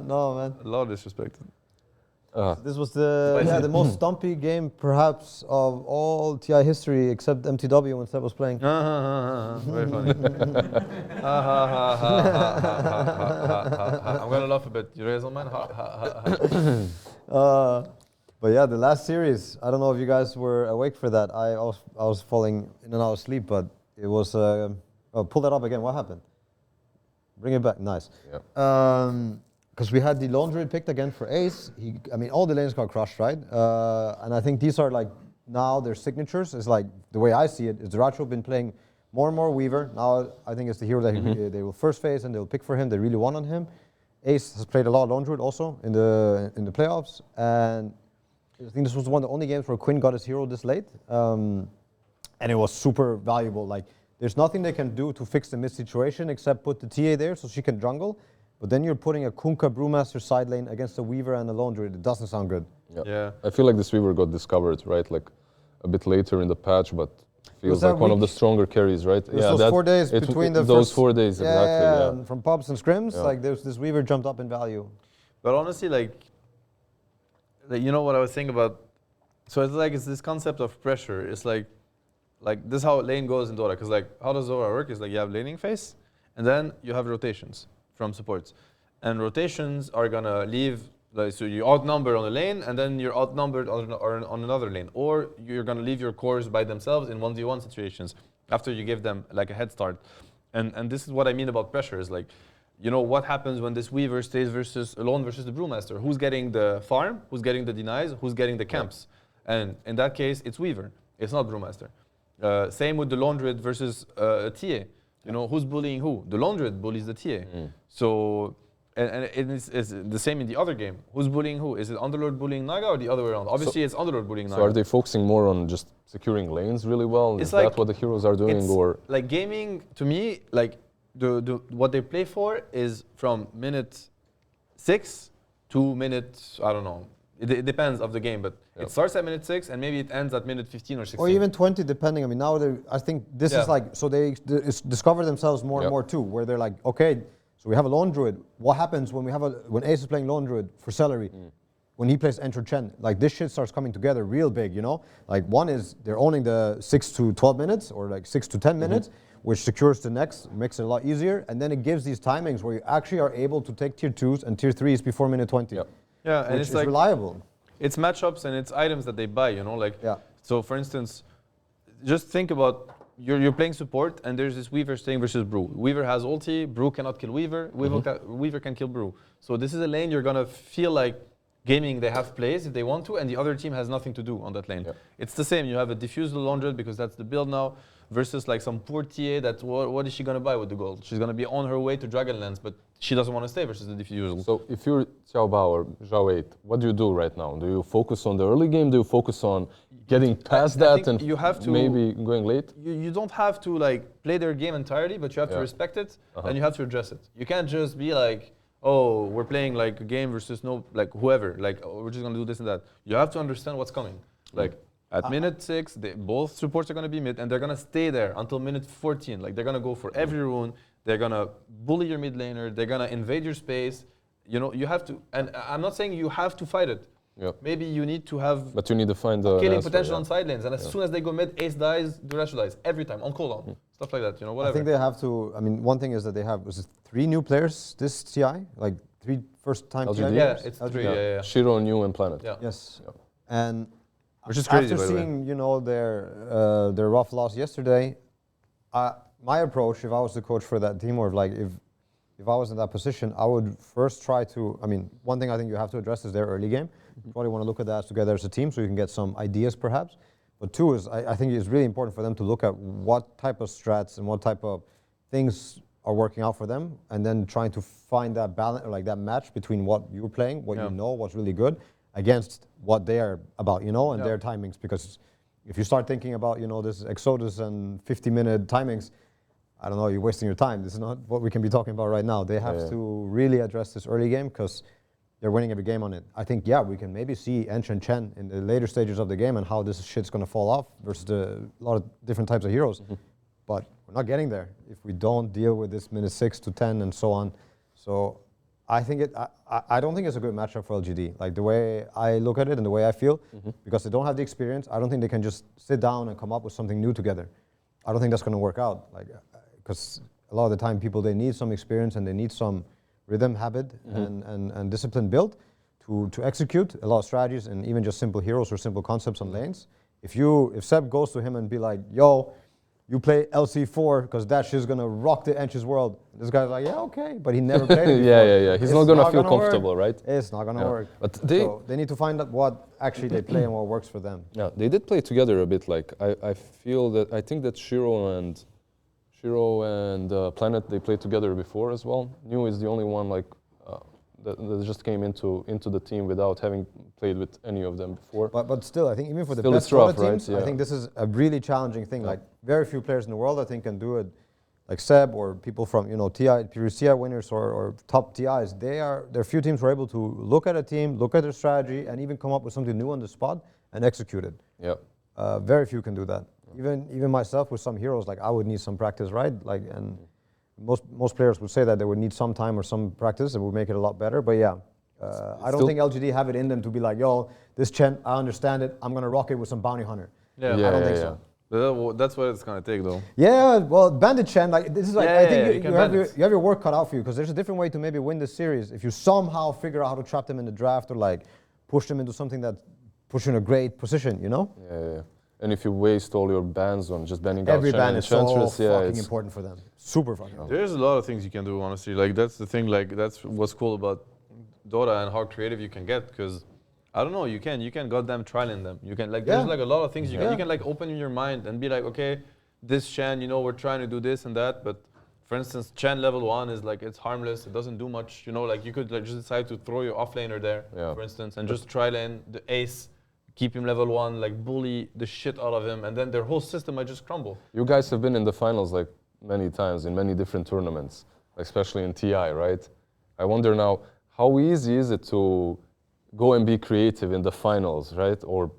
Speaker 2: No, man.
Speaker 1: A lot of disrespect.
Speaker 2: This was the most stumpy game perhaps of all TI history, except MTW when Seb was playing.
Speaker 1: Very funny. I'm gonna laugh a bit. You guys don't mind?
Speaker 2: But yeah, the last series. I don't know if you guys were awake for that. I was falling in and out of sleep, but it was. Pull that up again. What happened? Bring it back. Nice.
Speaker 3: Yeah.
Speaker 2: because we had the lone druid picked again for Ace. I mean, all the lanes got crushed, right? And I think these are like, now their signatures. Is like, the way I see it, is Duracho been playing more and more Weaver. Now I think it's the hero that they will first phase and they'll pick for him. They really want on him. Ace has played a lot of lone druid also in the playoffs. And I think this was one of the only games where Quinn got his hero this late. And it was super valuable. Like, there's nothing they can do to fix the mid situation except put the TA there so she can jungle. But then you're putting a Kunkka Brewmaster side lane against a Weaver and a lone druid. It doesn't sound good.
Speaker 1: Yeah.
Speaker 3: I feel like this Weaver got discovered, right? Like a bit later in the patch, but feels like one of the stronger carries, right?
Speaker 2: Yeah, those 4 days between the
Speaker 3: those
Speaker 2: first,
Speaker 3: 4 days, exactly.
Speaker 2: Yeah. From pubs and scrims, like this Weaver jumped up in value.
Speaker 1: But honestly, like you know what I was saying about, so it's this concept of pressure. It's like this is how lane goes in Dota. Because like, how does Dota work? Is like you have laning phase, and then you have rotations from supports, and rotations are gonna leave. Like, so you outnumber on a lane, and then you're outnumbered on another lane, or you're gonna leave your cores by themselves in 1v1 situations after you give them like a head start. And this is what I mean about pressure. Is like, you know, what happens when this Weaver stays alone versus the Brewmaster? Who's getting the farm? Who's getting the denies? Who's getting the camps? And in that case, it's Weaver. It's not Brewmaster. Same with the lone druid versus a TA. You know, who's bullying who? The lone druid bullies the TA. So, and it's the same in the other game. Who's bullying who? Is it Underlord bullying Naga or the other way around? Obviously, it's Underlord bullying Naga.
Speaker 3: So are they focusing more on just securing lanes really well? Is that what the heroes are doing? Or
Speaker 1: like gaming, to me, like what they play for is from minute 6 to minute, I don't know. It depends of the game, but it starts at minute 6 and maybe it ends at minute 15 or 16.
Speaker 2: Or even 20, depending. I mean, now I think this is like, so they discover themselves more and more too, where they're like, okay, so we have a lone druid. What happens when when Ace is playing lone druid for Celery? When he plays Enter Chen, like this shit starts coming together real big, you know? Like one is they're owning the 6 to 12 minutes or like 6 to 10 minutes, which secures the next, makes it a lot easier. And then it gives these timings where you actually are able to take tier 2s and tier 3s before minute 20.
Speaker 1: Yeah, and
Speaker 2: it's like reliable.
Speaker 1: It's matchups and it's items that they buy, you know? Like, so for instance, just think about you're playing support and there's this Weaver staying versus Brew. Weaver has ulti, Brew cannot kill Weaver, Weaver can kill Brew. So this is a lane you're gonna feel like gaming, they have plays if they want to, and the other team has nothing to do on that lane. It's the same, you have a diffuse 100 because that's the build now, versus like some poor TA that what is she gonna buy with the gold? She's gonna be on her way to Dragonlance, but she doesn't want to stay versus the diffusal.
Speaker 3: So if you're Xiaobao or Zhao 8, what do you do right now? Do you focus on the early game? Do you focus on getting past that and
Speaker 1: you have to,
Speaker 3: maybe going late?
Speaker 1: You don't have to like play their game entirely, but you have to respect it and you have to address it. You can't just be like, oh, we're playing like a game versus like whoever, like oh, we're just gonna do this and that. You have to understand what's coming. Like at minute 6, both supports are gonna be mid and they're gonna stay there until minute 14. Like they're gonna go for every rune. They're gonna bully your mid laner. They're gonna invade your space. You know, you have to, and I'm not saying you have to fight it. Maybe you need to have.
Speaker 3: But you need to find the
Speaker 1: killing potential on side lanes, and as soon as they go mid, Ace dies, Duracho dies every time on cooldown, stuff like that. You know, whatever.
Speaker 2: I think they have to. I mean, one thing is that they have 3 new players this TI, like 3 first-time TI.
Speaker 1: Yeah, it's 3.
Speaker 3: Shiro, New, and Planet.
Speaker 2: Yes, and
Speaker 1: which is crazy.
Speaker 2: After seeing, you know, their rough loss yesterday, my approach, if I was the coach for that team, or if I was in that position, I would first try to. I mean, one thing I think you have to address is their early game. You probably want to look at that together as a team so you can get some ideas perhaps. But 2 is, I think it's really important for them to look at what type of strats and what type of things are working out for them, and then trying to find that balance, like that match between what you're playing, what you know, what's really good, against what they are about, you know, and their timings. Because if you start thinking about, you know, this Exodus and 50-minute timings, I don't know, you're wasting your time. This is not what we can be talking about right now. They have to really address this early game because they're winning every game on it. I think, we can maybe see Ench and Chen in the later stages of the game and how this shit's going to fall off versus a lot of different types of heroes. But we're not getting there if we don't deal with this minute 6 to 10 and so on. So I think I don't think it's a good matchup for LGD. Like the way I look at it and the way I feel, because they don't have the experience, I don't think they can just sit down and come up with something new together. I don't think that's going to work out. Like, because a lot of the time they need some experience and they need some rhythm, habit, and discipline built to execute a lot of strategies and even just simple heroes or simple concepts on lanes. If Seb goes to him and be like, yo, you play LC4 because that shit's gonna rock the Ench's world. This guy's like, yeah, okay, but he never played it before.
Speaker 3: yeah. He's not gonna feel comfortable, right?
Speaker 2: It's not gonna work.
Speaker 3: But
Speaker 2: so they need to find out what actually they play and what works for them.
Speaker 3: Yeah, they did play together a bit. Like I think that Shiro and Planet, they played together before as well. New is the only one like that just came into the team without having played with any of them before.
Speaker 2: But still, I think even for the
Speaker 3: still
Speaker 2: best
Speaker 3: rough,
Speaker 2: teams,
Speaker 3: right? Yeah.
Speaker 2: I think this is a really challenging thing. Like very few players in the world, I think, can do it. Like Seb or people from TI, pure TI winners or top TIs. There are few teams who are able to look at a team, look at their strategy, and even come up with something new on the spot and execute it.
Speaker 3: Yeah.
Speaker 2: Very few can do that. Even myself with some heroes, like I would need some practice, right? Like, and most players would say that they would need some time or some practice. It would make it a lot better. But yeah, I don't think LGD have it in them to be like, yo, this Chen, I understand it. I'm gonna rock it with some bounty hunter.
Speaker 1: Yeah,
Speaker 2: I don't think so.
Speaker 1: That's what it's gonna take, though.
Speaker 2: Yeah, well, Bandit Chen, like this is like I think you have
Speaker 1: your
Speaker 2: your work cut out for you because there's a different way to maybe win this series if you somehow figure out how to trap them in the draft or like push them into something that puts you in a great position, you know?
Speaker 3: Yeah. And if you waste all your bans on just banning
Speaker 2: every
Speaker 3: out
Speaker 2: ban is so
Speaker 3: Enchantress,
Speaker 2: fucking important for them. Super fucking important.
Speaker 1: There's a lot of things you can do, honestly. Like that's the thing. Like that's what's cool about Dota and how creative you can get. Because I don't know, you can goddamn trial in them. You can like there's like a lot of things you can like open in your mind and be like, okay, this Shen, we're trying to do this and that, but for instance, Chen level 1 is like it's harmless. It doesn't do much. Like you could like just decide to throw your offlaner there, for instance, and just trial in the ace. Keep him level 1, like bully the shit out of him, and then their whole system might just crumble.
Speaker 3: You guys have been in the finals like many times in many different tournaments, especially in TI, right? I wonder now, how easy is it to go and be creative in the finals, right? Or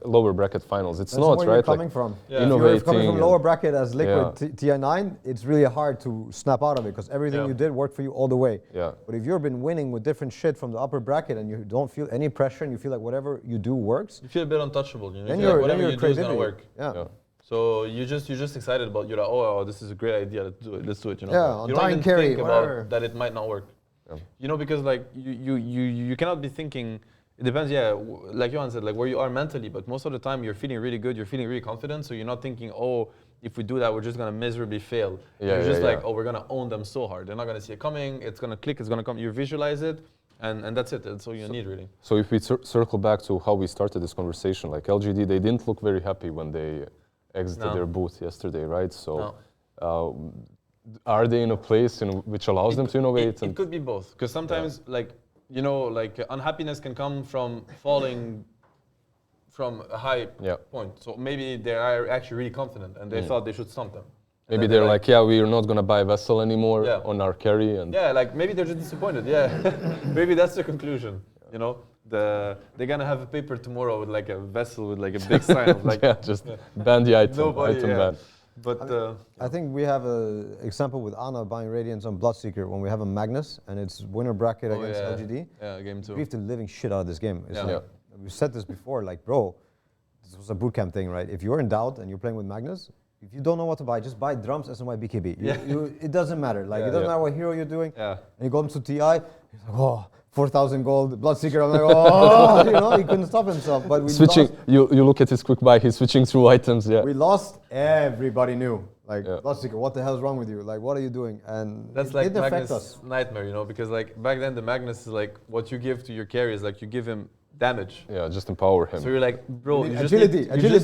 Speaker 3: lower bracket finals. It's not,
Speaker 2: where
Speaker 3: right?
Speaker 2: You're coming from.
Speaker 3: Yeah.
Speaker 2: If you're coming from lower bracket as Liquid TI9, it's really hard to snap out of it because everything you did worked for you all the way.
Speaker 3: Yeah.
Speaker 2: But if you've been winning with different shit from the upper bracket and you don't feel any pressure and you feel like whatever you do works,
Speaker 1: you feel a bit untouchable.
Speaker 2: Then
Speaker 1: you're, like
Speaker 2: whatever
Speaker 1: you do is gonna work.
Speaker 2: Yeah.
Speaker 1: So you're just excited about. You're like, oh, this is a great idea. Let's do it. Let's do it.
Speaker 2: Yeah.
Speaker 1: You don't even think about that it might not work. Yeah. Because like you cannot be thinking. It depends, like Johan said, like where you are mentally, but most of the time you're feeling really good, you're feeling really confident, so you're not thinking, oh, if we do that, we're just gonna miserably fail. You're just like, oh, we're gonna own them so hard. They're not gonna see it coming, it's gonna click, it's gonna come, you visualize it, and that's it, that's all you need really.
Speaker 3: So if we circle back to how we started this conversation, like LGD, they didn't look very happy when they exited their booth yesterday, right? So are they in a place in which allows them to innovate?
Speaker 1: It could be both, because sometimes like unhappiness can come from falling from a high point. So maybe they are actually really confident and they thought they should stump them.
Speaker 3: Maybe they're like, we're not going to buy Vessel anymore on our carry. And
Speaker 1: like maybe they're just disappointed, Maybe that's the conclusion, They're going to have a paper tomorrow with like a Vessel with like a big sign of like...
Speaker 3: just ban the item,
Speaker 1: nobody,
Speaker 3: ban.
Speaker 1: But
Speaker 2: I think we have an example with Anna buying Radiance on Bloodseeker when we have a Magnus and it's winner bracket against LGD.
Speaker 1: Yeah, game 2.
Speaker 2: We have the living shit out of this game. We've said this before, like, bro, this was a bootcamp thing, right? If you're in doubt and you're playing with Magnus, if you don't know what to buy, just buy drums, SNY, BKB. It doesn't matter. Like, it doesn't matter what hero you're doing.
Speaker 1: Yeah.
Speaker 2: And you go to TI, he's like, oh, 4,000 gold, Bloodseeker. I'm like, oh, he couldn't stop himself. But we
Speaker 3: switching, you look at his quick buy, he's switching through items,
Speaker 2: We lost, everybody knew. Like, Bloodseeker, what the hell is wrong with you? Like, what are you doing? And
Speaker 1: that's like Magnus' nightmare, because like back then the Magnus is like what you give to your carry is like you give him damage.
Speaker 3: Yeah, just empower him.
Speaker 1: So you're like, bro, you just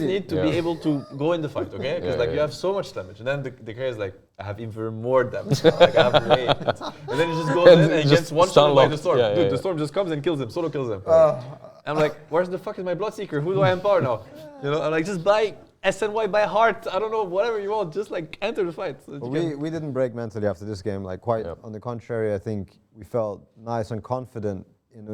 Speaker 1: need to be able to go in the fight, okay? Because you have so much damage. And then the carry is like, I have even more damage now. Like I have rage. And then he just goes in and he gets one shot by the storm. Dude, the storm just comes and kills him, solo kills him. I'm like, where's the fuck is my Bloodseeker? Who do I empower now? I'm like, just buy SNY by heart, I don't know, whatever you want, just like enter the fight. So
Speaker 2: we didn't break mentally after this game, like quite on the contrary, I think we felt nice and confident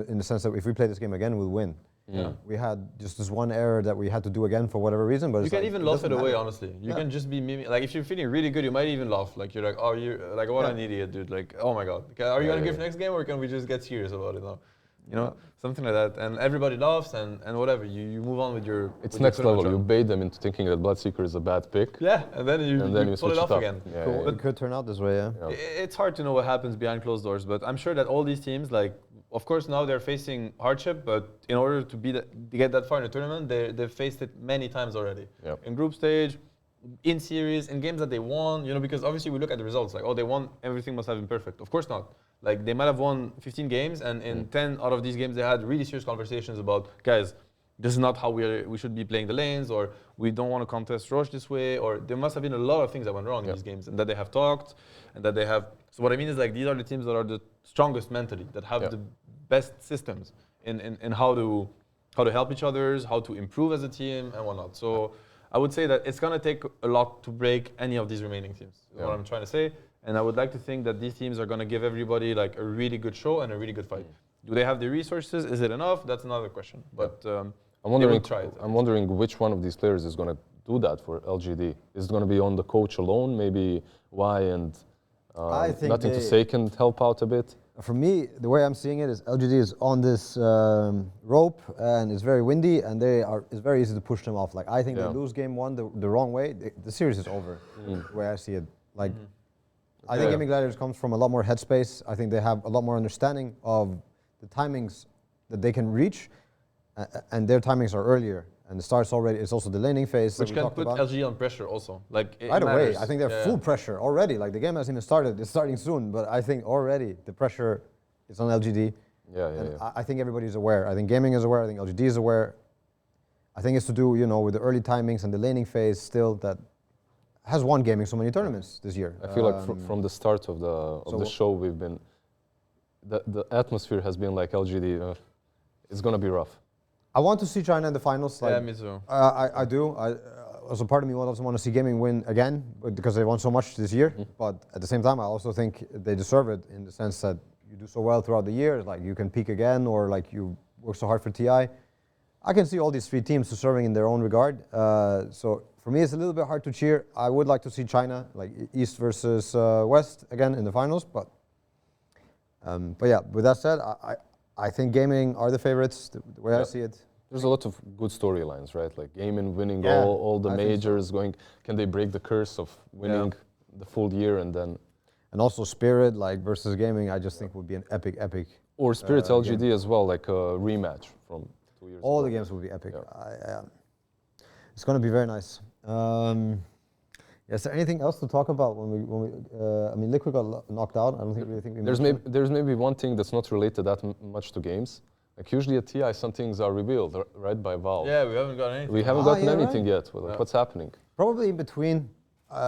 Speaker 2: in the sense that if we play this game again, we'll win. Yeah. We had just this one error that we had to do again for whatever reason, but
Speaker 1: you can even laugh it away, honestly. You can just be miming, like if you're feeling really good, you might even laugh. Like you're like, oh, you're like, what an idiot, dude. Like, oh my God. Are you gonna give next game or can we just get serious about it now? Something like that, and everybody laughs, and whatever, you move on with your...
Speaker 3: It's next level, you bait them into thinking that Bloodseeker is a bad pick.
Speaker 1: Yeah, and then you pull it off again.
Speaker 2: Yeah, cool. It could turn out this way,
Speaker 1: It's hard to know what happens behind closed doors, but I'm sure that all these teams, like, of course now they're facing hardship, but in order to get that far in the tournament, they've faced it many times already. In group stage, in series, in games that they won, because obviously we look at the results, like, oh, they won, everything must have been perfect. Of course not. Like, they might have won 15 games, and in 10 out of these games, they had really serious conversations about, guys, this is not how we should be playing the lanes, or we don't want to contest Roche this way, or there must have been a lot of things that went wrong in these games, and that they have talked, and that they have. So what I mean is, like, these are the teams that are the strongest mentally, that have the best systems in how to help each other, how to improve as a team, and whatnot. So I would say that it's gonna take a lot to break any of these remaining teams. Is what I'm trying to say. And I would like to think that these teams are gonna give everybody like a really good show and a really good fight. Do they have the resources? Is it enough? That's another question. But
Speaker 3: I'm wondering which one of these players is gonna do that for LGD. Is it gonna be on the coach alone? Maybe Y and nothing to say can help out a bit.
Speaker 2: For me, the way I'm seeing it is LGD is on this rope and it's very windy, and it's very easy to push them off. Like, I think they lose game one the wrong way, the series is over. The way I see it. Like, I think Gaming Gladiators comes from a lot more headspace. I think they have a lot more understanding of the timings that they can reach, and their timings are earlier. And the start's already, it's also the laning phase.
Speaker 1: Which can put LG on pressure also. Like,
Speaker 2: right away, I think they're full pressure already. Like, the game hasn't even started, it's starting soon, but I think already the pressure is on LGD. I think everybody's aware. I think gaming is aware, I think LGD is aware. I think it's to do, with the early timings and the laning phase still that has won gaming so many tournaments this year.
Speaker 3: I feel like from the start of the show, we've been, the atmosphere has been like LGD, it's gonna be rough.
Speaker 2: I want to see China in the finals. Like,
Speaker 1: yeah, me too.
Speaker 2: I do. Also, part of me also want to see gaming win again because they won so much this year. But at the same time, I also think they deserve it in the sense that you do so well throughout the year. Like, you can peak again, or like you work so hard for TI. I can see all these three teams deserving in their own regard. So for me, it's a little bit hard to cheer. I would like to see China, like East versus West again in the finals. But yeah, with that said, I think gaming are the favorites, the way I see it.
Speaker 3: There's a lot of good storylines, right? Like gaming winning all the majors, going, can they break the curse of winning the full year and then...
Speaker 2: And also Spirit, like, versus gaming, I just think would be an epic.
Speaker 3: Or Spirit LGD game as well, like a rematch from 2 years ago.
Speaker 2: All the games will be epic. It's going to be very nice. Is there anything else to talk about when we I mean, Liquid got knocked out. I don't think
Speaker 3: there's maybe one thing that's not related that much to games. Like, usually at TI, some things are revealed, right, by Valve.
Speaker 1: Yeah, we haven't got anything.
Speaker 3: We haven't gotten anything yet. Well, like, what's happening?
Speaker 2: Probably in between.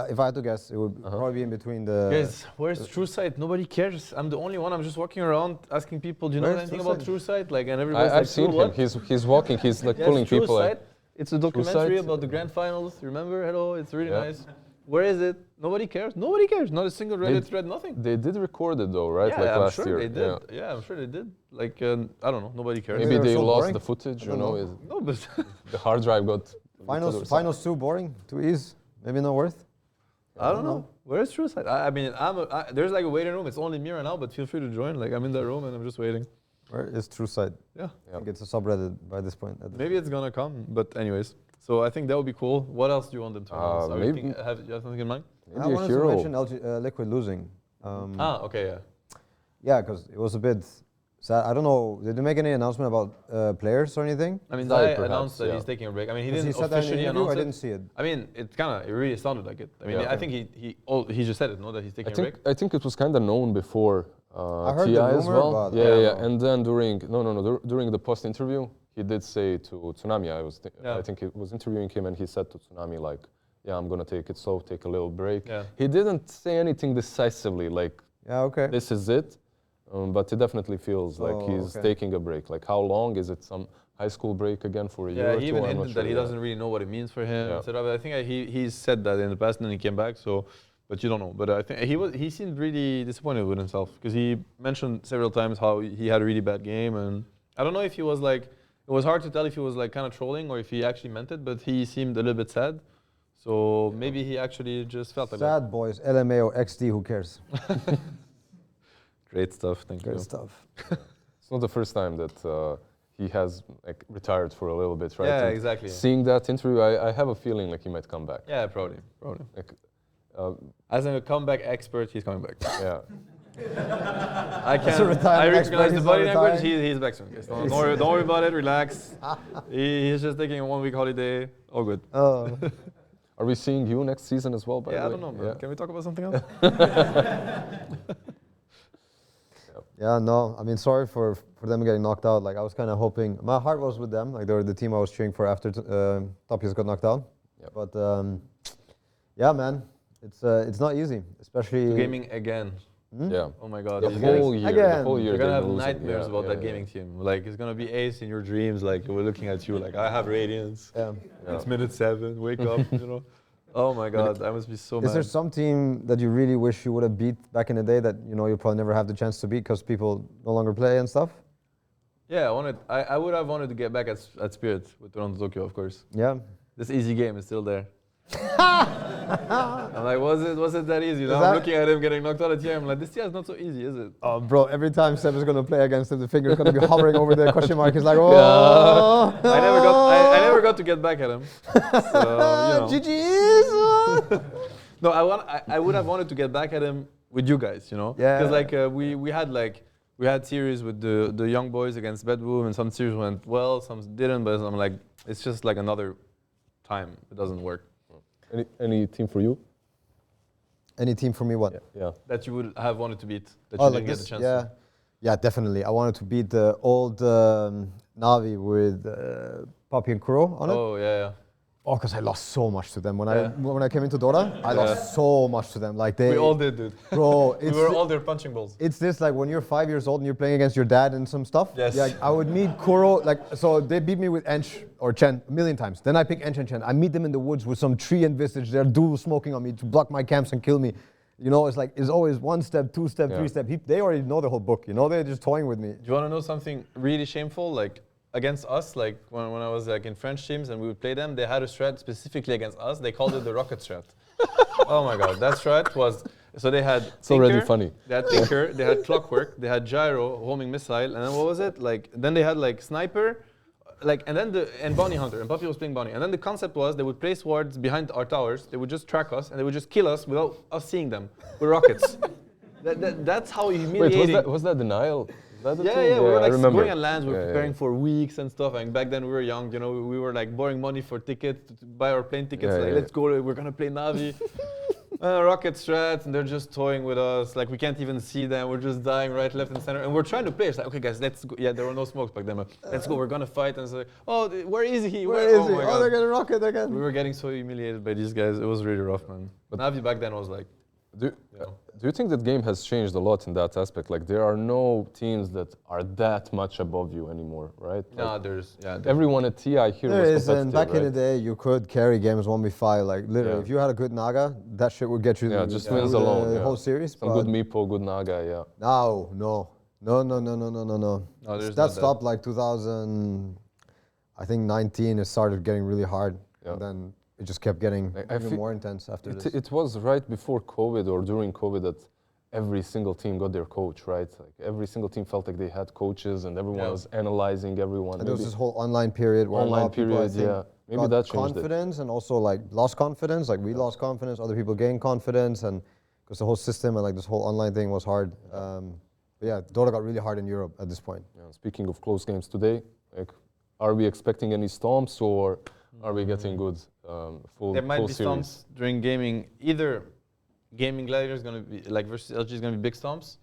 Speaker 2: If I had to guess, it would probably be in between the...
Speaker 1: Guys, where's TrueSight? Nobody cares. I'm the only one. I'm just walking around asking people, do you know anything about TrueSight? Like, and everybody's
Speaker 3: I've seen him. He's walking. He's like pulling people.
Speaker 1: It's a documentary about the grand finals. Remember? Hello, it's really nice. Where is it? Nobody cares. Nobody cares. Not a single Reddit thread, nothing.
Speaker 3: They did record it though, right?
Speaker 1: Yeah,
Speaker 3: like
Speaker 1: I'm
Speaker 3: last
Speaker 1: sure
Speaker 3: year.
Speaker 1: they did. Yeah, I'm sure they did. Like, I don't know. Nobody cares.
Speaker 3: Maybe they lost the footage, you know.
Speaker 1: No, but
Speaker 3: the hard drive got...
Speaker 2: Finals too boring, too easy. Maybe not worth.
Speaker 1: I don't know. Where is TrueSight? I mean, there's like a waiting room. It's only me right now, but feel free to join. Like, I'm in that room and I'm just waiting.
Speaker 2: Where is TrueSight?
Speaker 1: Yeah.
Speaker 2: I think it's a subreddit by this point.
Speaker 1: Maybe it's gonna come, but anyways. So I think that would be cool. What else do you want them to announce?
Speaker 3: Maybe
Speaker 1: you have something in mind?
Speaker 2: I wanted to mention Liquid losing.
Speaker 1: Okay, yeah.
Speaker 2: Yeah, because it was a bit sad. I don't know, did they make any announcement about players or anything?
Speaker 1: I mean, Zai announced that he's taking a break. I mean, he didn't officially announce it.
Speaker 2: I didn't see it.
Speaker 1: I mean, it really sounded like it. I mean, I think he just said it, no, that he's taking a break.
Speaker 3: I think it was kind of known before
Speaker 2: I heard
Speaker 3: TI
Speaker 2: the rumor,
Speaker 3: as well.
Speaker 2: but
Speaker 3: Yeah. And then during the post interview, he did say to Tsunami, I think he was interviewing him, and he said to Tsunami, like, yeah, I'm gonna take it slow, take a little break.
Speaker 1: Yeah.
Speaker 3: He didn't say anything decisively, like, this is it. But it definitely feels like he's taking a break. Like, how long? Is it some high school break again for a year or two?
Speaker 1: Yeah, he even hinted that he doesn't really know what it means for him. But I think he said that in the past, and then he came back. So, but you don't know. But I think he seemed really disappointed with himself, because he mentioned several times how he had a really bad game, and I don't know if he was like, it was hard to tell if he was like kind of trolling or if he actually meant it. But he seemed a little bit sad. So maybe he actually just felt like
Speaker 2: sad boys, LMAO, XD, who cares?
Speaker 1: Great stuff, thank you.
Speaker 2: Great stuff.
Speaker 3: It's not the first time that he has like retired for a little bit, right?
Speaker 1: Yeah,
Speaker 3: and
Speaker 1: exactly.
Speaker 3: Seeing that interview, I have a feeling like he might come back.
Speaker 1: Yeah, probably.
Speaker 3: Like,
Speaker 1: as a comeback expert, he's coming back.
Speaker 3: Yeah.
Speaker 1: I recognize the body language. He's back soon. Guys. Don't worry about it. Relax. He's just taking a 1 week holiday. All good.
Speaker 3: Are we seeing you next season as well, by the way?
Speaker 1: I don't know, man. Can we talk about something else?
Speaker 2: Yeah, no, I mean, sorry for them getting knocked out. Like, I was kind of hoping, my heart was with them. Like, they were the team I was cheering for after Topias got knocked out.
Speaker 3: Yep.
Speaker 2: But, yeah, man, it's not easy, especially...
Speaker 1: Gaming again.
Speaker 3: Yeah.
Speaker 1: Oh my God.
Speaker 3: The whole year.
Speaker 2: Again.
Speaker 3: The whole year.
Speaker 1: You're gonna have
Speaker 3: losing.
Speaker 1: nightmares about that gaming team. Like, it's gonna be ace in your dreams. Like, we're looking at you. Like, I have radiance.
Speaker 2: Yeah.
Speaker 1: It's minute 7. Wake up. You know. Oh my God, I must be so mad.
Speaker 2: Is there some team that you really wish you would have beat back in the day that you know you'll probably never have the chance to beat because people no longer play and stuff?
Speaker 1: Yeah, I would have wanted to get back at Spirit with Toronto Tokyo, of course.
Speaker 2: Yeah.
Speaker 1: This easy game is still there. I'm like, was it that easy? Now I'm looking at him getting knocked out at TI. I'm like, this TI is not so easy, is it?
Speaker 2: Oh, bro, every time Seb is going to play against him, the finger's going to be hovering over the question mark. He's like, oh.
Speaker 1: I never got to get back at him. So, you know.
Speaker 2: GG's.
Speaker 1: No, I would have wanted to get back at him with you guys, you know?
Speaker 2: Yeah.
Speaker 1: Because we had series with the young boys against Bedboom, and some series went well, some didn't, but I'm like, it's just like another time. It doesn't work.
Speaker 3: Any team for you?
Speaker 2: Any team for me, what?
Speaker 3: Yeah.
Speaker 1: That you would have wanted to beat, that you didn't get the chance to.
Speaker 2: Yeah, definitely. I wanted to beat the old Navi with Poppy and Kuro on it.
Speaker 1: Oh, yeah.
Speaker 2: Oh, because I lost so much to them. When I came into Dota, I lost so much to them. Like
Speaker 1: We all did, dude.
Speaker 2: Bro,
Speaker 1: We were all their punching balls.
Speaker 2: it's this, like, when you're 5 years old and you're playing against your dad and some stuff.
Speaker 1: Yes.
Speaker 2: Yeah, I would meet Kuro, like, so they beat me with Ench or Chen a million times. Then I pick Ench and Chen. I meet them in the woods with some tree envisaged. They're dual smoking on me to block my camps and kill me. You know, it's like, it's always 1 step, 2 step, 3 step. They already know the whole book, you know? They're just toying with me.
Speaker 1: Do you want to know something really shameful? Like, against us, like when I was like in French teams and we would play them, they had a strat specifically against us. They called it the rocket strat. Oh my God, that strat was, so they had
Speaker 3: It's already funny.
Speaker 1: They had Tinker, they had Clockwork, they had Gyro, homing missile, and then what was it? Like, then they had like Sniper, like, and Bounty Hunter, and Puppy was playing Bounty. And then the concept was they would place wards behind our towers, they would just track us, and they would just kill us without us seeing them with rockets. That's how humiliating.
Speaker 3: Wait, was that Denial?
Speaker 1: Yeah, we were like
Speaker 3: remember.
Speaker 1: going on lands, we were preparing for weeks and stuff, and back then we were young, you know, we were like borrowing money for tickets, to buy our plane tickets, let's go, we're gonna play Navi. Rocket strats, and they're just toying with us, like we can't even see them, we're just dying right, left, and center, and we're trying to play. It's like, okay guys, let's go. Yeah, there were no smokes back then, but let's go, we're gonna fight, and it's like, oh, where is he?
Speaker 2: Where is he?
Speaker 1: My
Speaker 2: Oh,
Speaker 1: God.
Speaker 2: they're getting rocket again.
Speaker 1: We were getting so humiliated by these guys, it was really rough, man. But Navi back then was like,
Speaker 3: Do you think that game has changed a lot in that aspect? Like, there are no teams that are that much above you anymore, right?
Speaker 1: nah,
Speaker 3: Like, everyone at TI here
Speaker 2: There
Speaker 3: was
Speaker 2: is, and
Speaker 3: competitive,
Speaker 2: back in the day, you could carry games 1v5. Like, literally,
Speaker 3: Yeah.
Speaker 2: if you had a good Naga, that shit would get you
Speaker 3: just
Speaker 2: through
Speaker 3: wins
Speaker 2: the
Speaker 3: alone.
Speaker 2: whole series.
Speaker 3: Some good Meepo, good Naga,
Speaker 2: No.
Speaker 1: No, there's
Speaker 2: That
Speaker 1: not
Speaker 2: stopped like 2000, I think 19, it started getting really hard.
Speaker 3: Yeah.
Speaker 2: And then it just kept getting
Speaker 3: Like, I
Speaker 2: even
Speaker 3: feel
Speaker 2: more intense after this.
Speaker 3: It was right before COVID or during COVID that every single team got their coach, right? Like every single team felt like they had coaches and everyone was analyzing everyone.
Speaker 2: And there was this whole online period where a lot of people, I think,
Speaker 3: Maybe
Speaker 2: got
Speaker 3: that changed
Speaker 2: confidence and also like lost confidence. Like we lost confidence, other people gained confidence, and because the whole system and like this whole online thing was hard. But yeah, Dota got really hard in Europe at this point.
Speaker 3: Yeah, speaking of close games today, like, are we expecting any stomps or are we getting good full
Speaker 1: There might
Speaker 3: full
Speaker 1: be
Speaker 3: series?
Speaker 1: stomps during gaming. Either Gaming Gladiator is going to be, like, versus LG is going to be big stomps,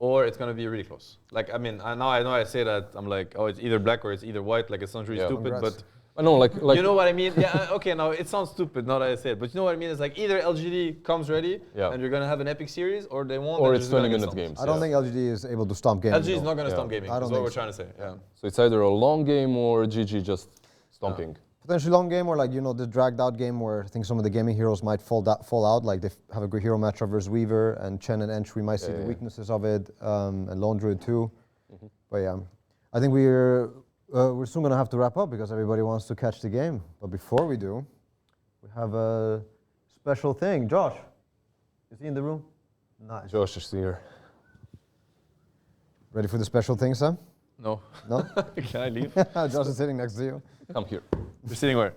Speaker 1: or it's going to be really close. Like, I mean, I know I say that, I'm like, oh, it's either black or it's either white, like, it sounds really stupid,
Speaker 2: Congrats.
Speaker 1: but...
Speaker 3: I know, like
Speaker 1: you know what I mean? Yeah, okay, now it sounds stupid now that I say it, but you know what I mean? It's like either LGD comes ready and you're going to have an epic series, or they won't.
Speaker 3: Or it's 20-minute games.
Speaker 2: I don't think LGD is able to stomp gaming.
Speaker 1: LG is not going to stomp gaming,
Speaker 2: I don't
Speaker 1: that's what
Speaker 2: think
Speaker 1: we're
Speaker 2: so.
Speaker 1: trying to say, yeah.
Speaker 3: So it's either a long game or GG just stomping.
Speaker 2: Potentially long game, or like, you know, the dragged out game where I think some of the gaming heroes might fall out. Like they have a good hero matchup versus Weaver and Chen and Ench. We might see the weaknesses of it, and Lone Druid too. But yeah, I think we're soon gonna have to wrap up because everybody wants to catch the game. But before we do, we have a special thing. Josh, is he in the room? Nice.
Speaker 3: Josh is here.
Speaker 2: Ready for the special thing, Sam?
Speaker 1: No.
Speaker 2: No?
Speaker 1: Can I leave?
Speaker 2: Josh is sitting next to you.
Speaker 3: Come here.
Speaker 1: You're sitting where?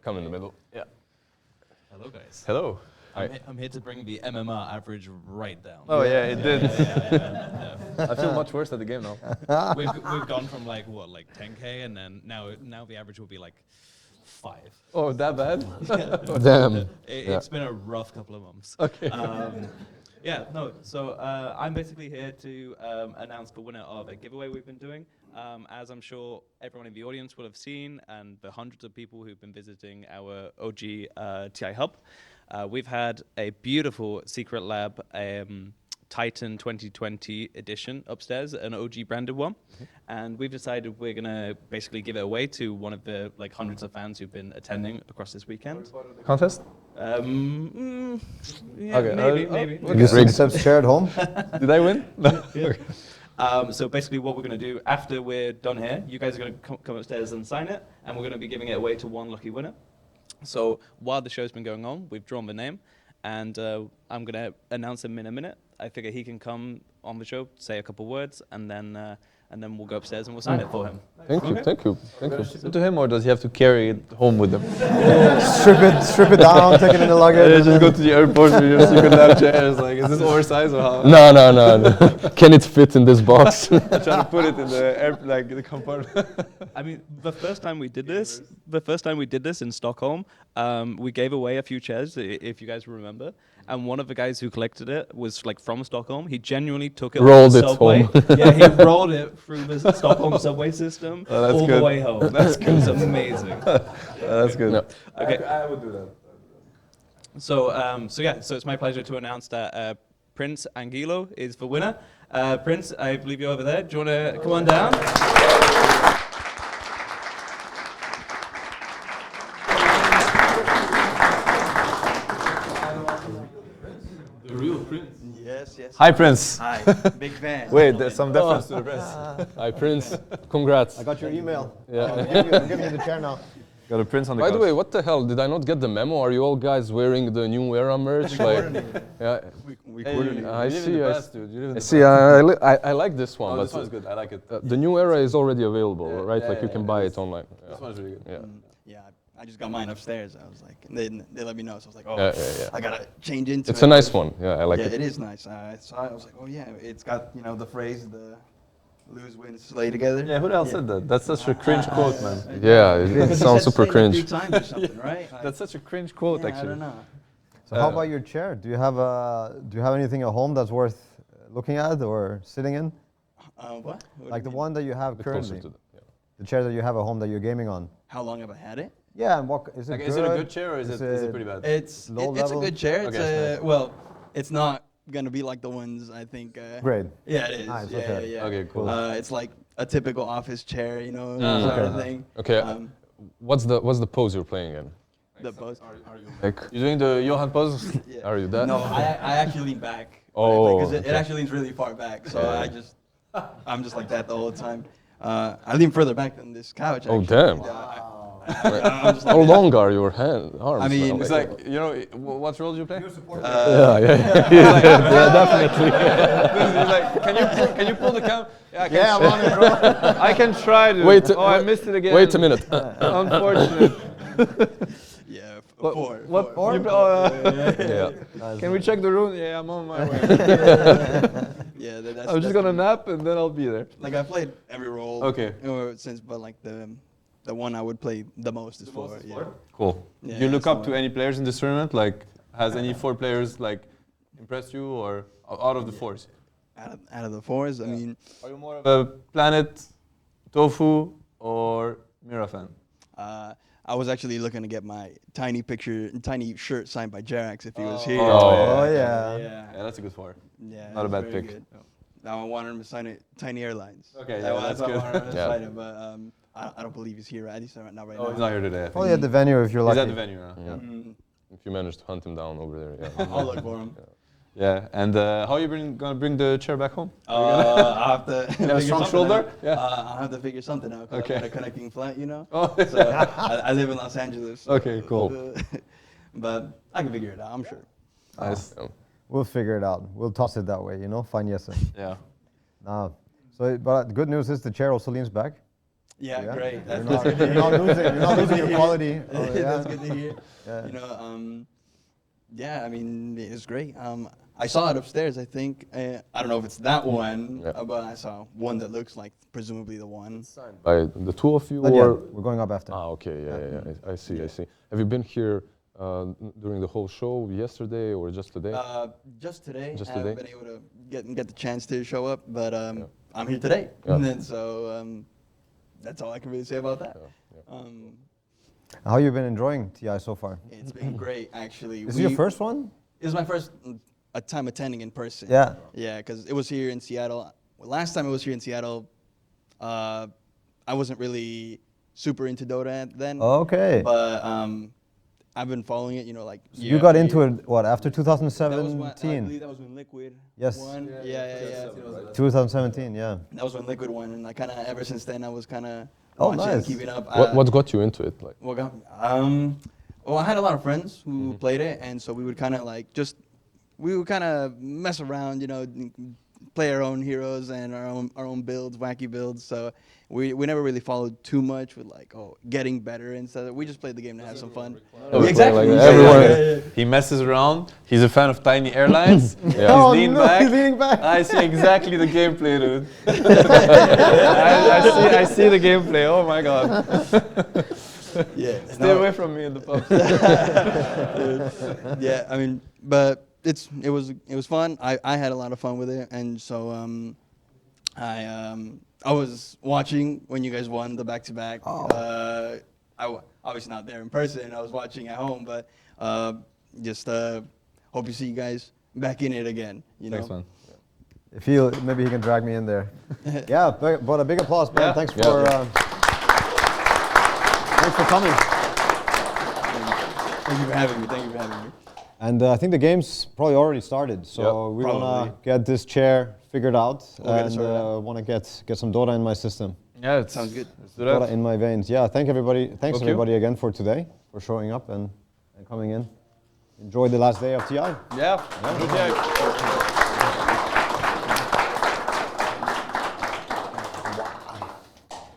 Speaker 3: Come in the middle.
Speaker 1: Yeah.
Speaker 4: Hello, guys.
Speaker 1: Hello.
Speaker 4: I'm here to bring the MMR average right down.
Speaker 1: Oh yeah, it did.
Speaker 4: Yeah.
Speaker 1: I feel much worse at the game now.
Speaker 4: We've gone from like 10K, and then now the average will be like 5.
Speaker 3: Oh, that bad? Damn.
Speaker 4: It's been a rough couple of months.
Speaker 3: Okay.
Speaker 4: Yeah, no, so I'm basically here to announce the winner of a giveaway we've been doing. As I'm sure everyone in the audience will have seen, and the hundreds of people who've been visiting our OG TI Hub, we've had a beautiful Secretlab Titan 2020 edition upstairs, an OG branded one. And we've decided we're going to basically give it away to one of the like hundreds of fans who've been attending across this weekend.
Speaker 1: Contest?
Speaker 4: Yeah,
Speaker 1: Okay,
Speaker 4: maybe.
Speaker 2: You Seb's chair at home?
Speaker 1: Did I win?
Speaker 4: So basically what we're going to do after we're done here, you guys are going to come upstairs and sign it, and we're going to be giving it away to one lucky winner. So while the show's been going on, we've drawn the name, and I'm going to announce him in a minute. I figure he can come on the show, say a couple words, and then we'll go upstairs and we'll sign it for him.
Speaker 3: Thank you.
Speaker 1: Ship it to him, or does he have to carry it home with him?
Speaker 2: Strip it down, take it in the luggage.
Speaker 1: Just go to the airport with your Secretlab chairs. Like, is this oversized or how?
Speaker 3: No. Can it fit in this box?
Speaker 1: I'm trying to put it in the compartment.
Speaker 4: I mean, the first time we did this in Stockholm, we gave away a few chairs, if you guys remember. And one of the guys who collected it was like from Stockholm. He genuinely took it
Speaker 3: Rolled
Speaker 4: on
Speaker 3: it
Speaker 4: the subway.
Speaker 3: home.
Speaker 4: Yeah, he rolled it through the Stockholm subway system all
Speaker 1: good.
Speaker 4: the way home. That's good. It was amazing.
Speaker 1: That's good.
Speaker 3: No.
Speaker 4: Okay.
Speaker 1: I would do that.
Speaker 4: So it's my pleasure to announce that Prince Angelo is the winner. Prince, I believe you're over there. Do you want to come on down? The real Prince.
Speaker 5: Yes.
Speaker 1: Hi, Prince.
Speaker 5: Hi, big fan.
Speaker 1: Wait, there's some deference to the Prince.
Speaker 3: Hi, Prince. Congrats.
Speaker 2: I got your email.
Speaker 3: Yeah.
Speaker 2: I'm giving you the chair now.
Speaker 1: Got a Prince on the
Speaker 3: By
Speaker 1: couch.
Speaker 3: the way, what the hell? Did I not get the memo? Are you all guys wearing the new era merch? Yeah.
Speaker 5: We
Speaker 1: Hey,
Speaker 5: coordinate.
Speaker 3: I
Speaker 1: you live in
Speaker 3: see,
Speaker 1: the
Speaker 3: I
Speaker 1: past, dude. You live in
Speaker 3: I
Speaker 1: the
Speaker 3: see.
Speaker 1: past.
Speaker 3: I like this one.
Speaker 1: Oh,
Speaker 3: but
Speaker 1: this one's good. I like it.
Speaker 3: the new era is already available,
Speaker 1: Yeah,
Speaker 3: right?
Speaker 1: yeah,
Speaker 3: Like you
Speaker 1: yeah,
Speaker 3: can
Speaker 1: it
Speaker 3: buy
Speaker 1: is.
Speaker 3: it online.
Speaker 1: This one's really good.
Speaker 3: Yeah.
Speaker 5: Yeah, I just got mine upstairs. I was like, they let me know, so I was like, oh,
Speaker 3: Yeah.
Speaker 5: I gotta change into it.
Speaker 3: It's a nice one. Yeah, I like
Speaker 5: yeah,
Speaker 3: it.
Speaker 5: it is nice. So I was like, oh yeah, it's got the phrase, the lose, win, slay together.
Speaker 1: Yeah, who the hell said that? That's such a cringe quote, man.
Speaker 3: Yeah, it
Speaker 5: Because
Speaker 3: sounds
Speaker 5: you said
Speaker 3: super
Speaker 5: slay it a few
Speaker 3: cringe.
Speaker 5: times or something, right? Like,
Speaker 1: That's such a cringe quote,
Speaker 5: yeah,
Speaker 1: actually.
Speaker 5: I don't know.
Speaker 2: So how about your chair? Do you have anything at home that's worth looking at or sitting in?
Speaker 5: What? What
Speaker 2: Like
Speaker 5: do
Speaker 2: the
Speaker 5: you mean?
Speaker 2: one that you have
Speaker 3: A bit closer
Speaker 2: currently,
Speaker 3: to the, yeah.
Speaker 2: the chair that you have at home that you're gaming on.
Speaker 5: How long have I had it?
Speaker 2: Yeah, and what is it?
Speaker 1: Like,
Speaker 2: good?
Speaker 1: is it a good chair or is it pretty bad?
Speaker 5: It's
Speaker 2: Low
Speaker 5: it's a
Speaker 2: level?
Speaker 5: good chair. It's
Speaker 1: Okay, nice.
Speaker 5: well, it's not gonna be like the ones I think.
Speaker 2: Great.
Speaker 5: Yeah, it is.
Speaker 2: Nice,
Speaker 5: yeah,
Speaker 2: okay.
Speaker 5: yeah.
Speaker 1: Okay, cool.
Speaker 5: It's like a typical office chair, sort
Speaker 2: okay.
Speaker 5: of thing.
Speaker 3: Okay, what's the pose you're playing in?
Speaker 5: The post.
Speaker 3: Like,
Speaker 1: You're doing the Johan pose?
Speaker 5: Yeah.
Speaker 3: are you that?
Speaker 5: No, I actually lean back.
Speaker 3: Oh,
Speaker 5: because it
Speaker 3: okay.
Speaker 5: actually leans really far back. So
Speaker 3: Yeah.
Speaker 5: I'm just like that the whole time. I lean further back than this couch.
Speaker 3: Oh,
Speaker 5: actually.
Speaker 3: damn.
Speaker 5: I'm just like
Speaker 3: How
Speaker 5: that.
Speaker 3: long are your arms?
Speaker 5: I mean,
Speaker 3: now?
Speaker 1: It's like, what role do you play?
Speaker 3: Yeah, definitely.
Speaker 1: He's like, can you pull the cam? Yeah, I can
Speaker 2: Yeah, I'm on it, bro.
Speaker 1: I can try to.
Speaker 3: Wait,
Speaker 1: I missed it again.
Speaker 3: Wait a minute.
Speaker 1: Unfortunate.
Speaker 5: Yeah,
Speaker 1: What?
Speaker 5: four.
Speaker 1: What?
Speaker 5: four.
Speaker 1: You,
Speaker 3: Yeah.
Speaker 1: can we check the room? Yeah, I'm on my way.
Speaker 5: Yeah, that's.
Speaker 1: I'm just gonna nap and then I'll be there.
Speaker 5: Like I played every role.
Speaker 1: Okay.
Speaker 5: Since, but like the one I would play the most is four. Yeah.
Speaker 1: Cool.
Speaker 5: Yeah,
Speaker 1: Do you look
Speaker 5: that's
Speaker 1: up
Speaker 5: the
Speaker 1: to
Speaker 5: one.
Speaker 1: any players in this tournament? Like, has any 4 players like impressed you, or out of the 4s?
Speaker 5: Out of the fours, I mean,
Speaker 1: Are you more of a Planet, Tofu, or Mira fan?
Speaker 5: I was actually looking to get my tiny shirt signed by Jerax if he was here.
Speaker 2: Oh, yeah.
Speaker 1: Yeah, that's a good 4.
Speaker 5: Yeah,
Speaker 1: Not a
Speaker 5: it's
Speaker 1: bad
Speaker 5: very
Speaker 1: pick.
Speaker 5: good. Now I wanted him to sign it, Tiny Airlines.
Speaker 1: Okay,
Speaker 5: That's
Speaker 1: yeah, that's
Speaker 5: why I
Speaker 1: good.
Speaker 5: wanted him to
Speaker 3: Yeah.
Speaker 5: sign it, but I don't believe he's here. Right? He's not right
Speaker 1: Oh,
Speaker 5: now.
Speaker 1: he's not here today. I think.
Speaker 2: Probably at the venue if you're
Speaker 1: He's
Speaker 2: lucky.
Speaker 1: at the venue now.
Speaker 3: Yeah.
Speaker 5: Mm,
Speaker 3: If you manage to hunt him down over there, yeah.
Speaker 5: I'll look for him.
Speaker 1: Yeah, and how are you gonna bring the chair back home?
Speaker 5: I have to.
Speaker 1: You have a
Speaker 5: figure
Speaker 1: strong
Speaker 5: something
Speaker 1: shoulder?
Speaker 5: out.
Speaker 1: Yeah.
Speaker 5: I have to figure something out. 'Cause
Speaker 1: Okay.
Speaker 5: I got a connecting flight,
Speaker 1: Oh,
Speaker 5: So I live in Los Angeles.
Speaker 1: Okay, cool.
Speaker 5: But I can figure it out. I'm sure.
Speaker 1: nice.
Speaker 3: Yeah.
Speaker 2: We'll figure it out. We'll toss it that way, Find yes.
Speaker 1: Yeah.
Speaker 2: But good news is the chair also leans back.
Speaker 5: Yeah,
Speaker 2: Yeah.
Speaker 5: great.
Speaker 2: You're
Speaker 5: That's
Speaker 2: not,
Speaker 5: good to
Speaker 2: you're not
Speaker 5: hear.
Speaker 2: losing your quality. Oh, yeah.
Speaker 5: That's good to hear.
Speaker 2: Yeah.
Speaker 5: Yeah, I mean, it's great. I saw it upstairs, I think. I don't know if it's that one, but I saw one that looks like presumably the one.
Speaker 3: By the two of you,
Speaker 2: Not
Speaker 3: or
Speaker 2: yet. We're going up after.
Speaker 3: okay, yeah. I see. Have you been here during the whole show yesterday or just today?
Speaker 5: Just today.
Speaker 3: Just
Speaker 5: I haven't
Speaker 3: today?
Speaker 5: been able to get the chance to show up, but I'm here today.
Speaker 3: Yeah.
Speaker 5: And so that's all I can really say about that.
Speaker 2: How you been enjoying TI so far?
Speaker 5: It's been great, actually.
Speaker 2: Is it your first one?
Speaker 5: It was my first time attending in person.
Speaker 2: Yeah.
Speaker 5: Yeah, because it was here in Seattle. Last time it was here in Seattle, I wasn't really super into Dota then.
Speaker 2: Okay.
Speaker 5: But I've been following it, like.
Speaker 2: So you got into it, what, after
Speaker 5: That was when, I
Speaker 2: 2017?
Speaker 5: believe that was when Liquid
Speaker 2: Yes.
Speaker 5: won. Yeah.
Speaker 2: 2017, yeah.
Speaker 5: That was when Liquid won, and I kind of, ever since then, I was kind of
Speaker 2: Oh,
Speaker 5: watching,
Speaker 2: nice.
Speaker 5: keeping up.
Speaker 3: What got you into it? Like,
Speaker 5: What got me? Well, I had a lot of friends who played it, and so we would kind of mess around, play our own heroes and our own builds, wacky builds. So we never really followed too much with getting better and stuff. We just played the game to have some fun.
Speaker 3: Exactly.
Speaker 5: Like
Speaker 3: Everyone.
Speaker 1: He messes around. He's a fan of Tiny Airlines.
Speaker 2: Oh,
Speaker 1: He's leaned
Speaker 2: no,
Speaker 1: back.
Speaker 2: he's leaning back.
Speaker 1: I see exactly the gameplay, dude. I see the gameplay. Oh my god.
Speaker 5: Yeah.
Speaker 1: Stay away from me in the pub.
Speaker 5: Yeah, I mean, but it was fun. I had a lot of fun with it, and so I was watching when you guys won the back-to-back. I obviously not there in person. I was watching at home, but just hope you see you guys back in it again.
Speaker 1: Thanks, man.
Speaker 2: Maybe he can drag me in there. Yeah, but a big applause, man.
Speaker 1: Yeah.
Speaker 2: Thanks for coming.
Speaker 5: Thank you for having me.
Speaker 2: And I think the game's probably already started, so we want
Speaker 5: Probably.
Speaker 2: to get this chair figured out,
Speaker 5: We'll get it
Speaker 2: and
Speaker 5: sorted out.
Speaker 2: want to get some Dota in my system.
Speaker 1: Yeah, it
Speaker 5: Sounds good.
Speaker 1: Let's do
Speaker 2: Dota
Speaker 1: that.
Speaker 2: in my veins. Yeah, thanks everybody
Speaker 1: you.
Speaker 2: again for today, for showing up and coming in. Enjoy the last day of TI.
Speaker 1: Yeah.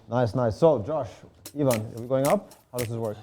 Speaker 2: Nice. So, Josh, Ivan, are we going up? How does this work?